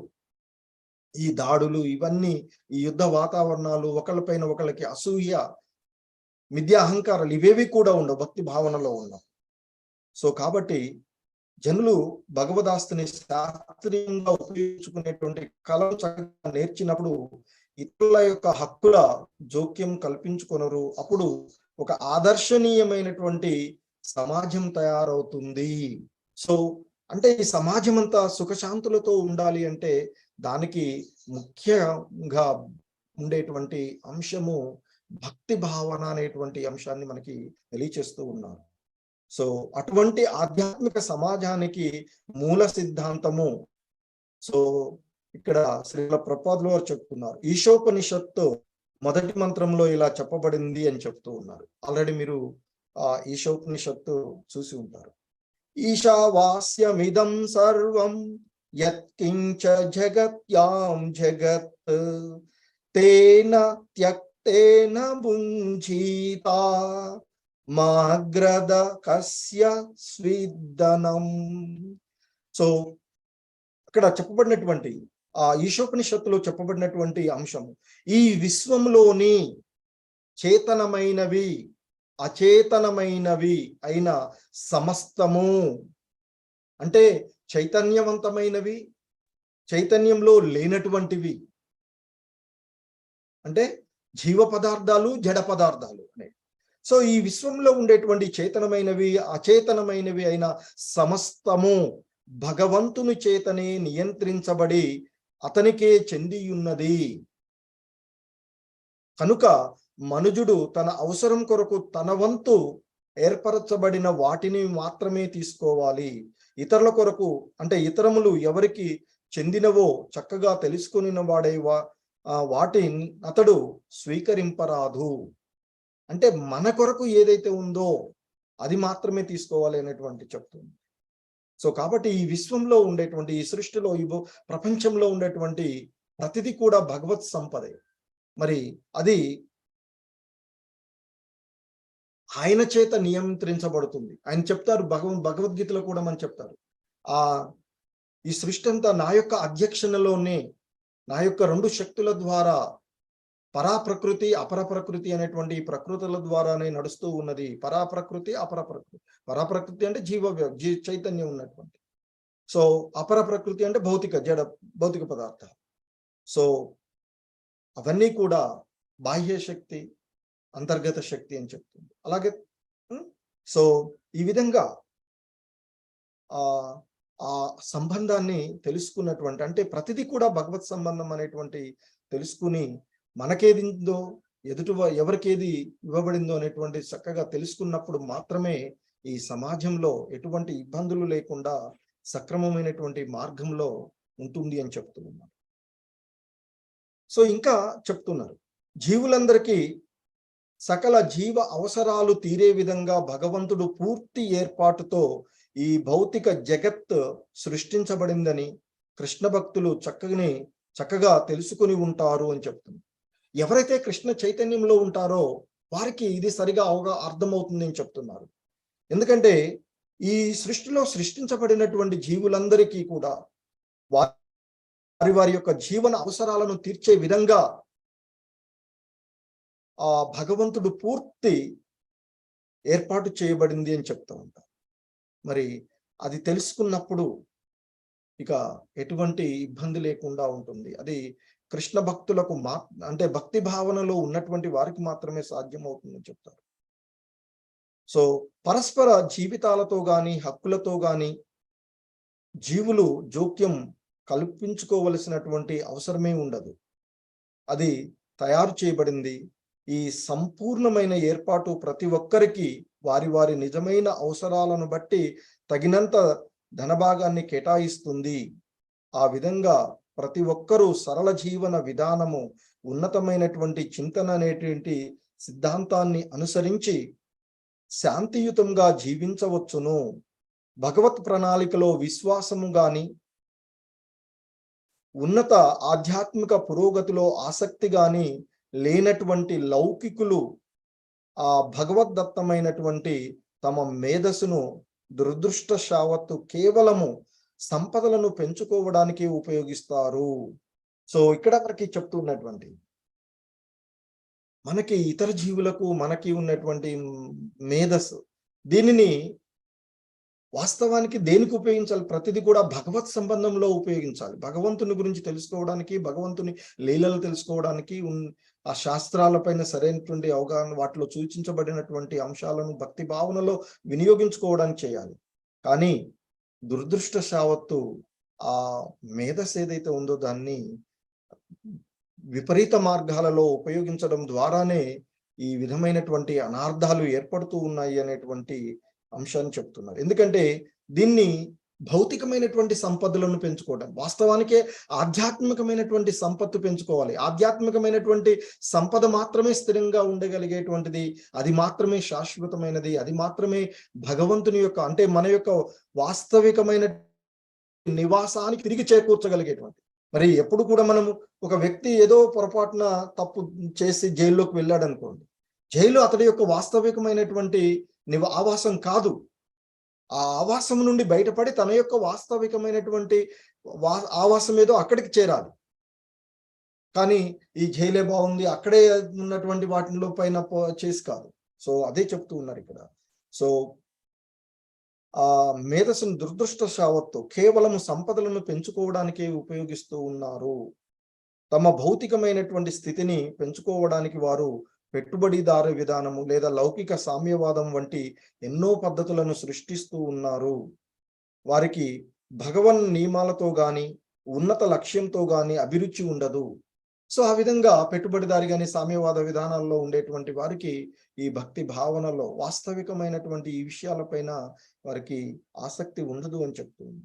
Speaker 1: ఈ దాడులు ఇవన్నీ ఈ యుద్ధ వాతావరణాలు, ఒకళ్ళపైన ఒకళ్ళకి అసూయ, మిథ్యా అహంకారాలు ఇవేవి కూడా ఉండవు భక్తి భావనలో ఉండవు. సో కాబట్టి జనులు భగవదాస్తిని శాస్త్రీయంగా ఉపయోగించుకునేటువంటి కళను చక్కగా నేర్చినప్పుడు ఇతరుల యొక్క హక్కుల జోక్యం కల్పించుకొనరు. అప్పుడు ఒక ఆదర్శనీయమైనటువంటి సమాజం తయారవుతుంది. సో అంటే ఈ సమాజం అంతా సుఖశాంతులతో ఉండాలి అంటే దానికి ముఖ్యంగా ఉండేటువంటి అంశము భక్తి భావన అనేటువంటి అంశాన్ని మనకి తెలియచేస్తూ ఉన్నారు. సో అటువంటి ఆధ్యాత్మిక సమాజానికి మూల సిద్ధాంతము, సో ఇక్కడ శ్రీల ప్రభుపాదుల వారు చెప్తున్నారు, ఈశోపనిషత్తు మొదటి మంత్రంలో ఇలా చెప్పబడింది అని చెప్తూ ఉన్నారు. ఆల్రెడీ మీరు ఆ ఈశోపనిషత్తు చూసి ఉంటారు. ఈశావాస్యమిదం సర్వం యత్కించ జగత్యాం జగత్ తేన త్యక్తేన భుంజీత మాగ్రద కస్య స్విద్దనం. సో అక్కడ చెప్పబడినటువంటి ఆ ఈశోపనిషత్తులో చెప్పబడినటువంటి అంశం, ఈ విశ్వంలోని చేతనమైనవి అచేతనమైనవి అయిన సమస్తము, అంటే చైతన్యవంతమైనవి చైతన్యంలో లేనటువంటివి, అంటే జీవ పదార్థాలు జడ పదార్థాలు అనే. సో ఈ విశ్వంలో ఉండేటువంటి చేతనమైనవి అచేతనమైనవి అయిన సమస్తము భగవంతుని చేతనే నియంత్రించబడి అతనికే చెందియున్నది. కనుక మనుజుడు తన అవసరం కొరకు తన వంతు ఏర్పరచబడిన వాటిని మాత్రమే తీసుకోవాలి. ఇతరుల కొరకు అంటే ఇతరములు ఎవరికి చెందినవో చక్కగా తెలుసుకుని వాడే వాటిని అతడు స్వీకరింపరాదు. అంటే మన కొరకు ఏదైతే ఉందో అది మాత్రమే తీసుకోవాలి అనేటువంటి చెప్తుంది. సో కాబట్టి ఈ విశ్వంలో ఉండేటువంటి ఈ సృష్టిలో ఈ ప్రపంచంలో ఉండేటువంటి ప్రతిదీ కూడా భగవత్ సంపదే. మరి అది ఆయన చేత నియంత్రించబడుతుంది. ఆయన చెప్తారు భగవద్గీతలో కూడా మనం చెప్తారు, ఈ సృష్టి అంతా నా యొక్క అధ్యక్షణలోనే, నా యొక్క 2 శక్తుల ద్వారా, పరాప్రకృతి అపర ప్రకృతి అనేటువంటి ప్రకృతుల ద్వారానే నడుస్తూ ఉన్నది. పరాప్రకృతి అపర ప్రకృతి. పరాప్రకృతి అంటే చైతన్యం ఉన్నటువంటి, సో అపర ప్రకృతి అంటే భౌతిక పదార్థాలు. సో అవన్నీ కూడా బాహ్య శక్తి, అంతర్గత శక్తి అని చెప్తుంది. అలాగే సో ఈ విధంగా ఆ సంబంధాన్ని తెలుసుకున్నటువంటి, అంటే ప్రతిదీ కూడా భగవత్ సంబంధం అనేటువంటి తెలుసుకుని మనకేదిందో ఎవరికేది ఇవ్వబడిందో అనేటువంటి చక్కగా తెలుసుకున్నప్పుడు మాత్రమే ఈ సమాజంలో ఎటువంటి ఇబ్బందులు లేకుండా సక్రమమైనటువంటి మార్గంలో ఉంటుంది అని చెప్తున్నారు. సో ఇంకా చెప్తున్నారు, జీవులందరికీ సకల జీవ అవసరాలు తీరే విధంగా భగవంతుడు పూర్తి ఏర్పాటుతో ఈ భౌతిక జగత్ సృష్టించబడిందని కృష్ణ భక్తులు చక్కగా తెలుసుకుని ఉంటారు అని చెప్తున్నారు. ఎవరైతే కృష్ణ చైతన్యంలో ఉంటారో వారికి ఇది సరిగా అర్థమవుతుంది అని చెప్తున్నారు. ఎందుకంటే ఈ సృష్టిలో సృష్టించబడినటువంటి జీవులందరికీ కూడా వారి యొక్క జీవన అవసరాలను తీర్చే విధంగా ఆ భగవంతుడు పూర్తి ఏర్పాటు చేయబడింది అని చెప్తూ ఉంటారు. మరి అది తెలుసుకున్నప్పుడు ఇక ఎటువంటి ఇబ్బంది లేకుండా ఉంటుంది. అది కృష్ణ భక్తులకు అంటే భక్తి భావనలో ఉన్నటువంటి వారికి మాత్రమే సాధ్యమవుతుందని చెప్తారు. సో పరస్పర జీవితాలతో గాని హక్కులతో గాని జీవులు జోక్యం కల్పించుకోవలసినటువంటి అవసరమే ఉండదు. అది తయారు చేయబడింది. ఈ సంపూర్ణమైన ఏర్పాటు ప్రతి ఒక్కరికి వారి నిజమైన అవసరాలను బట్టి తగినంత ధనభాగాన్ని కేటాయిస్తుంది. ఆ విధంగా ప్రతి ఒక్కరూ సరళ జీవన విధానము, ఉన్నతమైనటువంటి చింతన అనేటువంటి సిద్ధాంతాన్ని అనుసరించి శాంతియుతంగా జీవించవచ్చును. భగవత్ ప్రణాళికలో విశ్వాసము గాని, ఉన్నత ఆధ్యాత్మిక పురోగతిలో ఆసక్తి గాని లేనటువంటి లౌకికులు ఆ భగవద్దత్తమైనటువంటి తమ మేధస్సును దురదృష్టశావత్తు కేవలము సంపదలను పెంచుకోవడానికి ఉపయోగిస్తారు. సో ఇక్కడ మనకి చెప్తున్నటువంటి, మనకి ఇతర జీవులకు మనకి ఉన్నటువంటి మేధస్సు, దీనిని వాస్తవానికి దేనికి ఉపయోగించాలి? ప్రతిదీ కూడా భగవత్ సంబంధంలో ఉపయోగించాలి. భగవంతుని గురించి తెలుసుకోవడానికి, భగవంతుని లీలలు తెలుసుకోవడానికి, ఆ శాస్త్రాలపైన సరైనటువంటి అవగాహన, వాటిలో సూచించబడినటువంటి అంశాలను భక్తి భావనలో వినియోగించుకోవడానికి చేయాలి. కానీ దురదృష్టశావత్తు ఆ మేధస్సు ఏదైతే ఉందో దాన్ని విపరీత మార్గాలలో ఉపయోగించడం ద్వారానే ఈ విధమైనటువంటి అనార్థాలు ఏర్పడుతూ ఉన్నాయి అనేటువంటి అంశాన్ని చెప్తున్నారు. ఎందుకంటే దీన్ని భౌతికమైనటువంటి సంపదలను పెంచుకోవడం, వాస్తవానికే ఆధ్యాత్మికమైనటువంటి సంపత్తు పెంచుకోవాలి. ఆధ్యాత్మికమైనటువంటి సంపద మాత్రమే స్థిరంగా ఉండగలిగేటువంటిది, అది మాత్రమే శాశ్వతమైనది, అది మాత్రమే భగవంతుని యొక్క, అంటే మన యొక్క వాస్తవికమైన నివాసానికి తిరిగి చేకూర్చగలిగేటువంటి. మరి ఎప్పుడు కూడా మనము ఒక వ్యక్తి ఏదో పొరపాటున తప్పు చేసి జైల్లోకి వెళ్ళాడు అనుకోండి, జైలు అతడి యొక్క వాస్తవికమైనటువంటి ఆవాసం కాదు. ఆ ఆవాసం నుండి బయటపడి తన యొక్క వాస్తవికమైనటువంటి ఆవాసం ఏదో అక్కడికి చేరాలి. కానీ ఈ జైలే బాగుంది, అక్కడే ఉన్నటువంటి వాటిలో పైన చేసి కాదు. సో అదే చెప్తూ ఉన్నారు ఇక్కడ. సో ఆ మేధస్సును దురదృష్టశావత్తు కేవలము సంపదలను పెంచుకోవడానికే ఉపయోగిస్తూ ఉన్నారు. తమ భౌతికమైనటువంటి స్థితిని పెంచుకోవడానికి వారు పెట్టుబడిదారు విధానము లేదా లౌకిక సామ్యవాదం వంటి ఎన్నో పద్ధతులను సృష్టిస్తూ ఉన్నారు. వారికి భగవన్ నియమాలతో గాని ఉన్నత లక్ష్యంతో గాని అభిరుచి ఉండదు. సో ఆ విధంగా పెట్టుబడిదారి గాని సామ్యవాద విధానాల్లో ఉండేటువంటి వారికి ఈ భక్తి భావనలో వాస్తవికమైనటువంటి ఈ విషయాలపైన వారికి ఆసక్తి ఉండదు అని చెప్తుంది.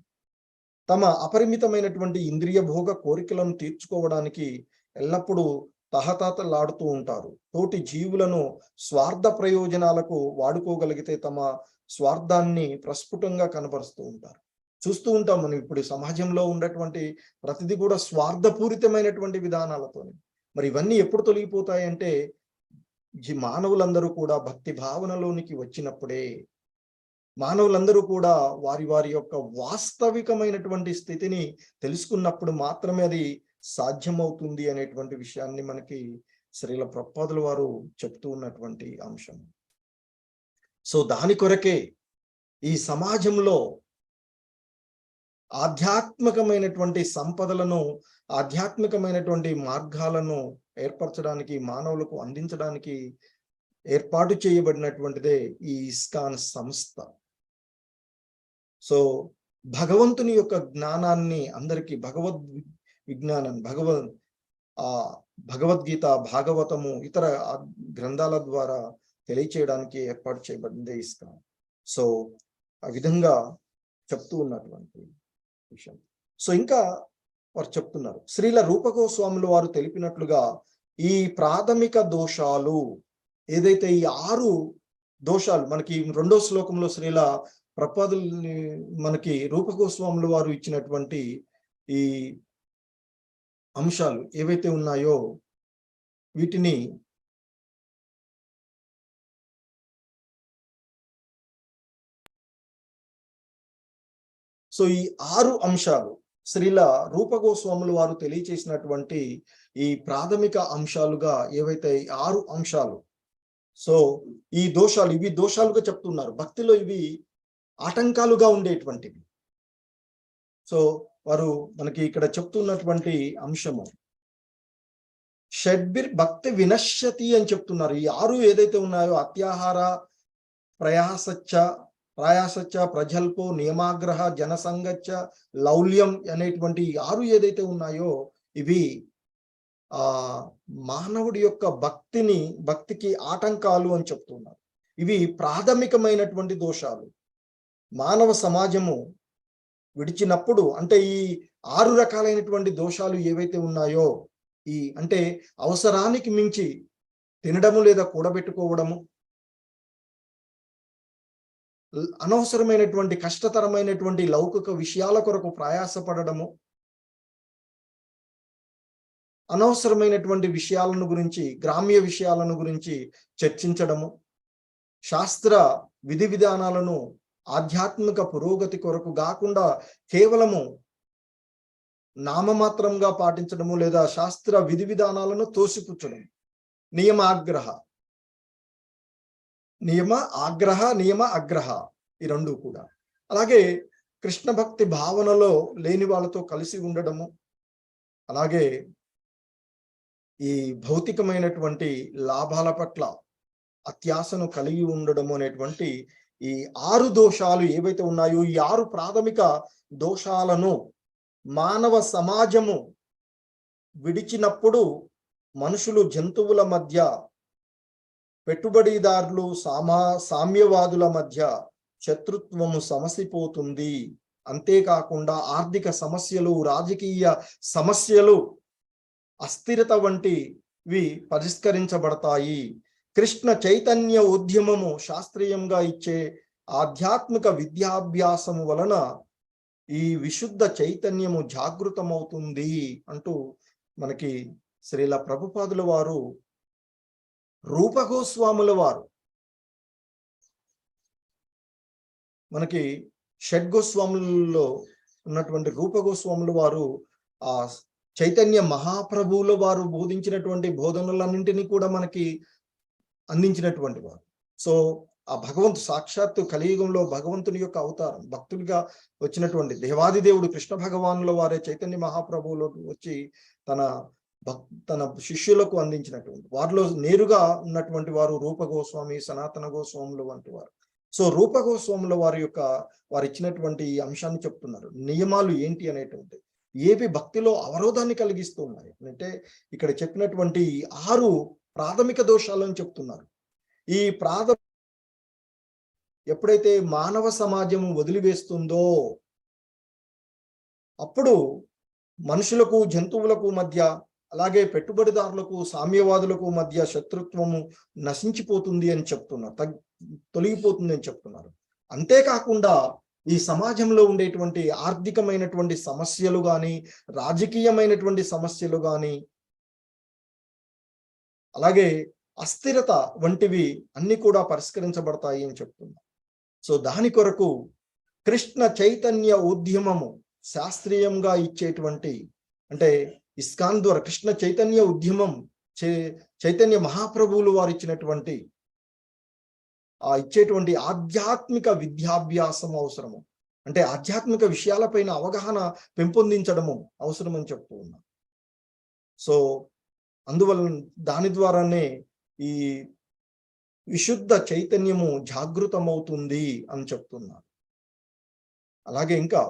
Speaker 1: తమ అపరిమితమైనటువంటి ఇంద్రియ భోగ కోరికలను తీర్చుకోవడానికి ఎల్లప్పుడూ తహతహలాడుతూ ఉంటారు. తోటి జీవులను స్వార్థ ప్రయోజనాలకు వాడుకోగలిగితే తమ స్వార్థాన్ని ప్రస్ఫుటంగా కనబరుస్తూ ఉంటారు. చూస్తూ ఉంటాం మనం ఇప్పుడు సమాజంలో ఉన్నటువంటి ప్రతిదీ కూడా స్వార్థపూరితమైనటువంటి విధానాలతోనే. మరి ఇవన్నీ ఎప్పుడు తొలగిపోతాయంటే మానవులందరూ కూడా భక్తి భావనలోనికి వచ్చినప్పుడే, మానవులందరూ కూడా వారి వారి యొక్క వాస్తవికమైనటువంటి స్థితిని తెలుసుకున్నప్పుడు మాత్రమే అది సాధ్యమవుతుంది అనేటువంటి విషయాన్ని మనకి శ్రీల ప్రభుపాదుల వారు చెప్తూ ఉన్నటువంటి అంశం. సో దాని కొరకే ఈ సమాజంలో ఆధ్యాత్మికమైనటువంటి సంపదలను, ఆధ్యాత్మికమైనటువంటి మార్గాలను ఏర్పరచడానికి, మానవులకు అందించడానికి ఏర్పాటు చేయబడినటువంటిదే ఈ ఇస్కాన్ సంస్థ. సో భగవంతుని యొక్క జ్ఞానాన్ని అందరికీ విజ్ఞానం భగవద్గీత, భాగవతము, ఇతర గ్రంథాల ద్వారా తెలియచేయడానికి ఏర్పాటు చేయబడిందే ఇస్కాన్. సో ఆ విధంగా చెప్తూ ఉన్నటువంటి విషయం. సో ఇంకా వారు చెప్తున్నారు, శ్రీల రూపగోస్వాములు వారు తెలిపినట్లుగా ఈ ప్రాథమిక దోషాలు ఏదైతే ఈ 6 దోషాలు మనకి 2వ శ్లోకంలో శ్రీల ప్రభుపాదుల్ని మనకి రూపగోస్వాములు వారు ఇచ్చినటువంటి ఈ అంశాలు ఏవైతే ఉన్నాయో వీటిని సో ఈ 6 అంశాలు శ్రీల రూపగోస్వాములు వారు తెలియచేసినటువంటి ఈ ప్రాథమిక అంశాలుగా ఏవైతే 6 అంశాలు, సో ఈ దోషాలు, ఇవి దోషాలుగా చెప్తున్నారు. భక్తిలో ఇవి ఆటంకాలుగా ఉండేటువంటివి. సో వారు మనకి ఇక్కడ చెప్తున్నటువంటి అంశము షడ్బిర్ భక్తి వినశ్యతి అని చెప్తున్నారు. ఈ 6 ఏదైతే ఉన్నాయో అత్యాహార, ప్రయాసచ్చ, ప్రజల్పో, నియమాగ్రహ, జనసంగచ్చ, లౌల్యం అనేటువంటి 6 ఏదైతే ఉన్నాయో ఇవి మానవుడి యొక్క భక్తికి ఆటంకాలు అని చెప్తున్నారు. ఇవి ప్రాథమికమైనటువంటి దోషాలు. మానవ సమాజము విడిచినప్పుడు అంటే ఈ 6 రకాలైనటువంటి దోషాలు ఏవైతే ఉన్నాయో, ఈ అంటే అవసరానికి మించి తినడము లేదా కూడబెట్టుకోవడము, అనవసరమైనటువంటి కష్టతరమైనటువంటి లౌకిక విషయాల కొరకు ప్రయాసపడము, అనవసరమైనటువంటి విషయాలను గురించి, గ్రామ్య విషయాలను గురించి చర్చించడము, శాస్త్ర విధి విధానాలను ఆధ్యాత్మిక పురోగతి కొరకు కాకుండా కేవలము నామమాత్రంగా పాటించడము లేదా శాస్త్ర విధి విధానాలను తోసిపుచ్చడం, నియమ అగ్రహ ఈ 2 కూడా. అలాగే కృష్ణ భక్తి భావనలో లేని వాళ్ళతో కలిసి ఉండడము, అలాగే ఈ భౌతికమైనటువంటి లాభాల పట్ల అత్యాశను కలిగి ఉండడము అనేటువంటి ఈ 6 దోషాలు ఏవైతే ఉన్నాయో, ఈ 6 ప్రాథమిక దోషాలను మానవ సమాజము విడిచినప్పుడు మనుషులు, జంతువుల మధ్య, పెట్టుబడిదారులు, సామ్యవాదుల మధ్య శత్రుత్వము సమసిపోతుంది. అంతేకాకుండా ఆర్థిక సమస్యలు, రాజకీయ సమస్యలు, అస్థిరత వంటివి పరిష్కరించబడతాయి. కృష్ణ చైతన్య ఉద్యమము శాస్త్రీయంగా ఇచ్చే ఆధ్యాత్మిక విద్యాభ్యాసము వలన ఈ విశుద్ధ చైతన్యము జాగృతమవుతుంది అంటూ మనకి శ్రీల ప్రభుపాదుల వారు, రూపగోస్వాముల వారు, మనకి షడ్గోస్వాములలో ఉన్నటువంటి రూపగోస్వాముల వారు ఆ చైతన్య మహాప్రభువుల వారు బోధించినటువంటి బోధనలన్నింటినీ కూడా మనకి అందించినటువంటి వారు. సో ఆ సాక్షాత్తు కలియుగంలో భగవంతుని యొక్క అవతారం, భక్తుడిగా వచ్చినటువంటి దేవాది దేవుడు కృష్ణ భగవానుల వారే చైతన్య మహాప్రభువులో వచ్చి తన తన శిష్యులకు అందించినటువంటి వారిలో నేరుగా ఉన్నటువంటి వారు రూప గోస్వామి, సనాతన గోస్వాములు వంటి వారు. సో రూప గోస్వాముల వారు ఇచ్చినటువంటి ఈ అంశాన్ని చెప్తున్నారు. నియమాలు ఏంటి అనేటువంటి ఏవి భక్తిలో అవరోధాన్ని కలిగిస్తూ ఉన్నాయి అంటే ఇక్కడ చెప్పినటువంటి 6 ప్రాథమిక దోషాలను చెప్తున్నారు. ఈ ఎప్పుడైతే మానవ సమాజం వదిలివేస్తుందో అప్పుడు మనుషులకు, జంతువులకు మధ్య, అలాగే పెట్టుబడిదారులకు, సామ్యవాదులకు మధ్య శత్రుత్వము నశించిపోతుంది అని చెప్తున్నారు, తొలగిపోతుంది అని చెప్తున్నారు. అంతేకాకుండా ఈ సమాజంలో ఉండేటువంటి ఆర్థికమైనటువంటి సమస్యలు కానీ, రాజకీయమైనటువంటి సమస్యలు కానీ, అలాగే అస్థిరత వంటివి అన్ని కూడా పరిష్కరించబడతాయి అని చెప్తున్నారు. సో దాని కొరకు కృష్ణ చైతన్య ఉద్యమము శాస్త్రీయంగా ఇచ్చేటువంటి అంటే ఇస్కాన్ ద్వారా కృష్ణ చైతన్య ఉద్యమం చైతన్య మహాప్రభువులు వారు ఇచ్చినటువంటి ఇచ్చేటువంటి ఆధ్యాత్మిక విద్యాభ్యాసం అవసరము. అంటే ఆధ్యాత్మిక విషయాలపైన అవగాహన పెంపొందించడము అవసరం అని చెప్తూ ఉన్నాం. సో అందువల్ల దాని ద్వారానే ఈ విశుద్ధ చైతన్యము జాగృతమవుతుంది అని చెప్తున్నారు. అలాగే ఇంకా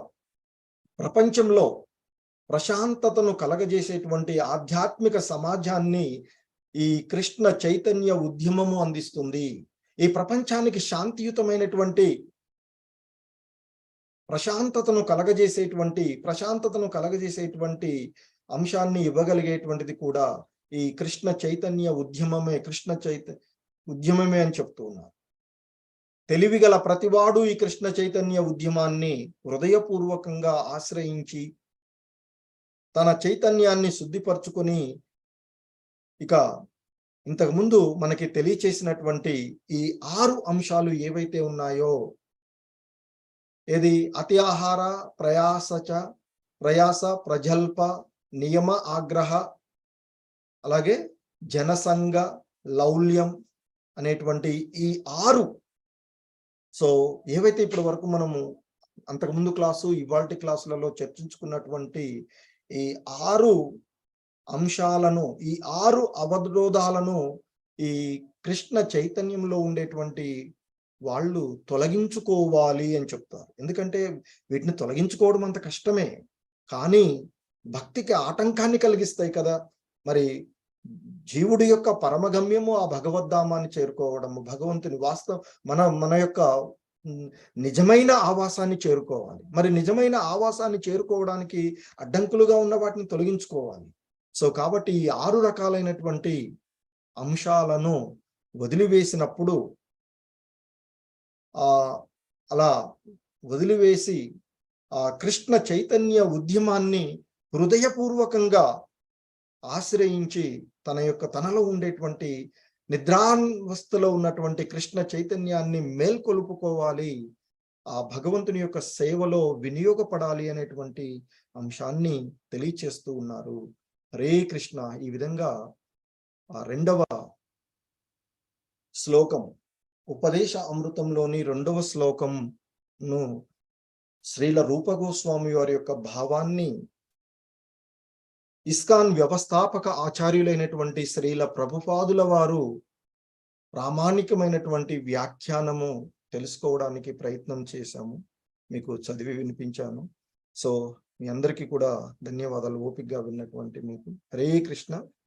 Speaker 1: ప్రపంచంలో ప్రశాంతతను కలగజేసేటువంటి ఆధ్యాత్మిక సమాజాన్ని ఈ కృష్ణ చైతన్య ఉద్యమము అందిస్తుంది. ఈ ప్రపంచానికి శాంతియుతమైనటువంటి ప్రశాంతతను కలగజేసేటువంటి అంశాన్ని ఇవ్వగలిగేటువంటిది కూడా ఈ కృష్ణ చైతన్య ఉద్యమమే అని చెప్తూ ఉన్నారు. తెలివిగల ప్రతివాడు ఈ కృష్ణ చైతన్య ఉద్యమాన్ని హృదయపూర్వకంగా ఆశ్రయించి తన చైతన్యాన్ని శుద్ధిపరచుకొని ఇక ఇంతకుముందు మనకి తెలియచేసినటువంటి ఈ 6 అంశాలు ఏవైతే ఉన్నాయో, ఏది అత్యాహార, ప్రయాస, ప్రజల్ప, నియమ, ఆగ్రహ, అలాగే జనసంగ, లౌల్యం అనేటువంటి ఈ 6 సో ఏవైతే ఇప్పటి వరకు మనము అంతకుముందు క్లాసు ఇవాల్టి క్లాసులలో చర్చించుకున్నటువంటి ఈ 6 అంశాలను, ఈ 6 అవరోధాలను ఈ కృష్ణ చైతన్యంలో ఉండేటువంటి వాళ్ళు తొలగించుకోవాలి అని చెప్తారు. ఎందుకంటే వీటిని తొలగించుకోవడం అంత కష్టమే, కానీ భక్తికి ఆటంకాన్ని కలిగిస్తాయి కదా. మరి జీవుడి యొక్క పరమగమ్యము ఆ భగవద్ధామాన్ని చేరుకోవడము, భగవంతుని మన యొక్క నిజమైన ఆవాసాన్ని చేరుకోవాలి. మరి నిజమైన ఆవాసాన్ని చేరుకోవడానికి అడ్డంకులుగా ఉన్న వాటిని తొలగించుకోవాలి. సో కాబట్టి ఈ 6 రకాలైనటువంటి అంశాలను వదిలివేసినప్పుడు అలా వదిలివేసి ఆ కృష్ణ చైతన్య ఉద్యమాన్ని హృదయపూర్వకంగా ఆశ్రయించి తనలో ఉండేటువంటి నిద్రావస్థలో ఉన్నటువంటి కృష్ణ చైతన్యాన్ని మేల్కొలుపుకోవాలి, ఆ భగవంతుని యొక్క సేవలో వినియోగపడాలి అనేటువంటి అంశాన్ని తెలియచేస్తూ ఉన్నారు. హరే కృష్ణ. ఈ విధంగా 2వ శ్లోకం ఉపదేశ అమృతంలోని 2వ శ్లోకంను శ్రీల రూప గోస్వామి వారి యొక్క భావాన్ని ఇస్కాన్ వ్యవస్థాపక ఆచార్యులైనటువంటి శ్రీల ప్రభుపాదుల వారు ప్రామాణికమైనటువంటి వ్యాఖ్యానము తెలుసుకోవడానికి ప్రయత్నం చేశాము, మీకు చదివి వినిపించాను. సో మీ అందరికీ కూడా ధన్యవాదాలు, ఓపికగా విన్నటువంటి మీకు. హరే కృష్ణ.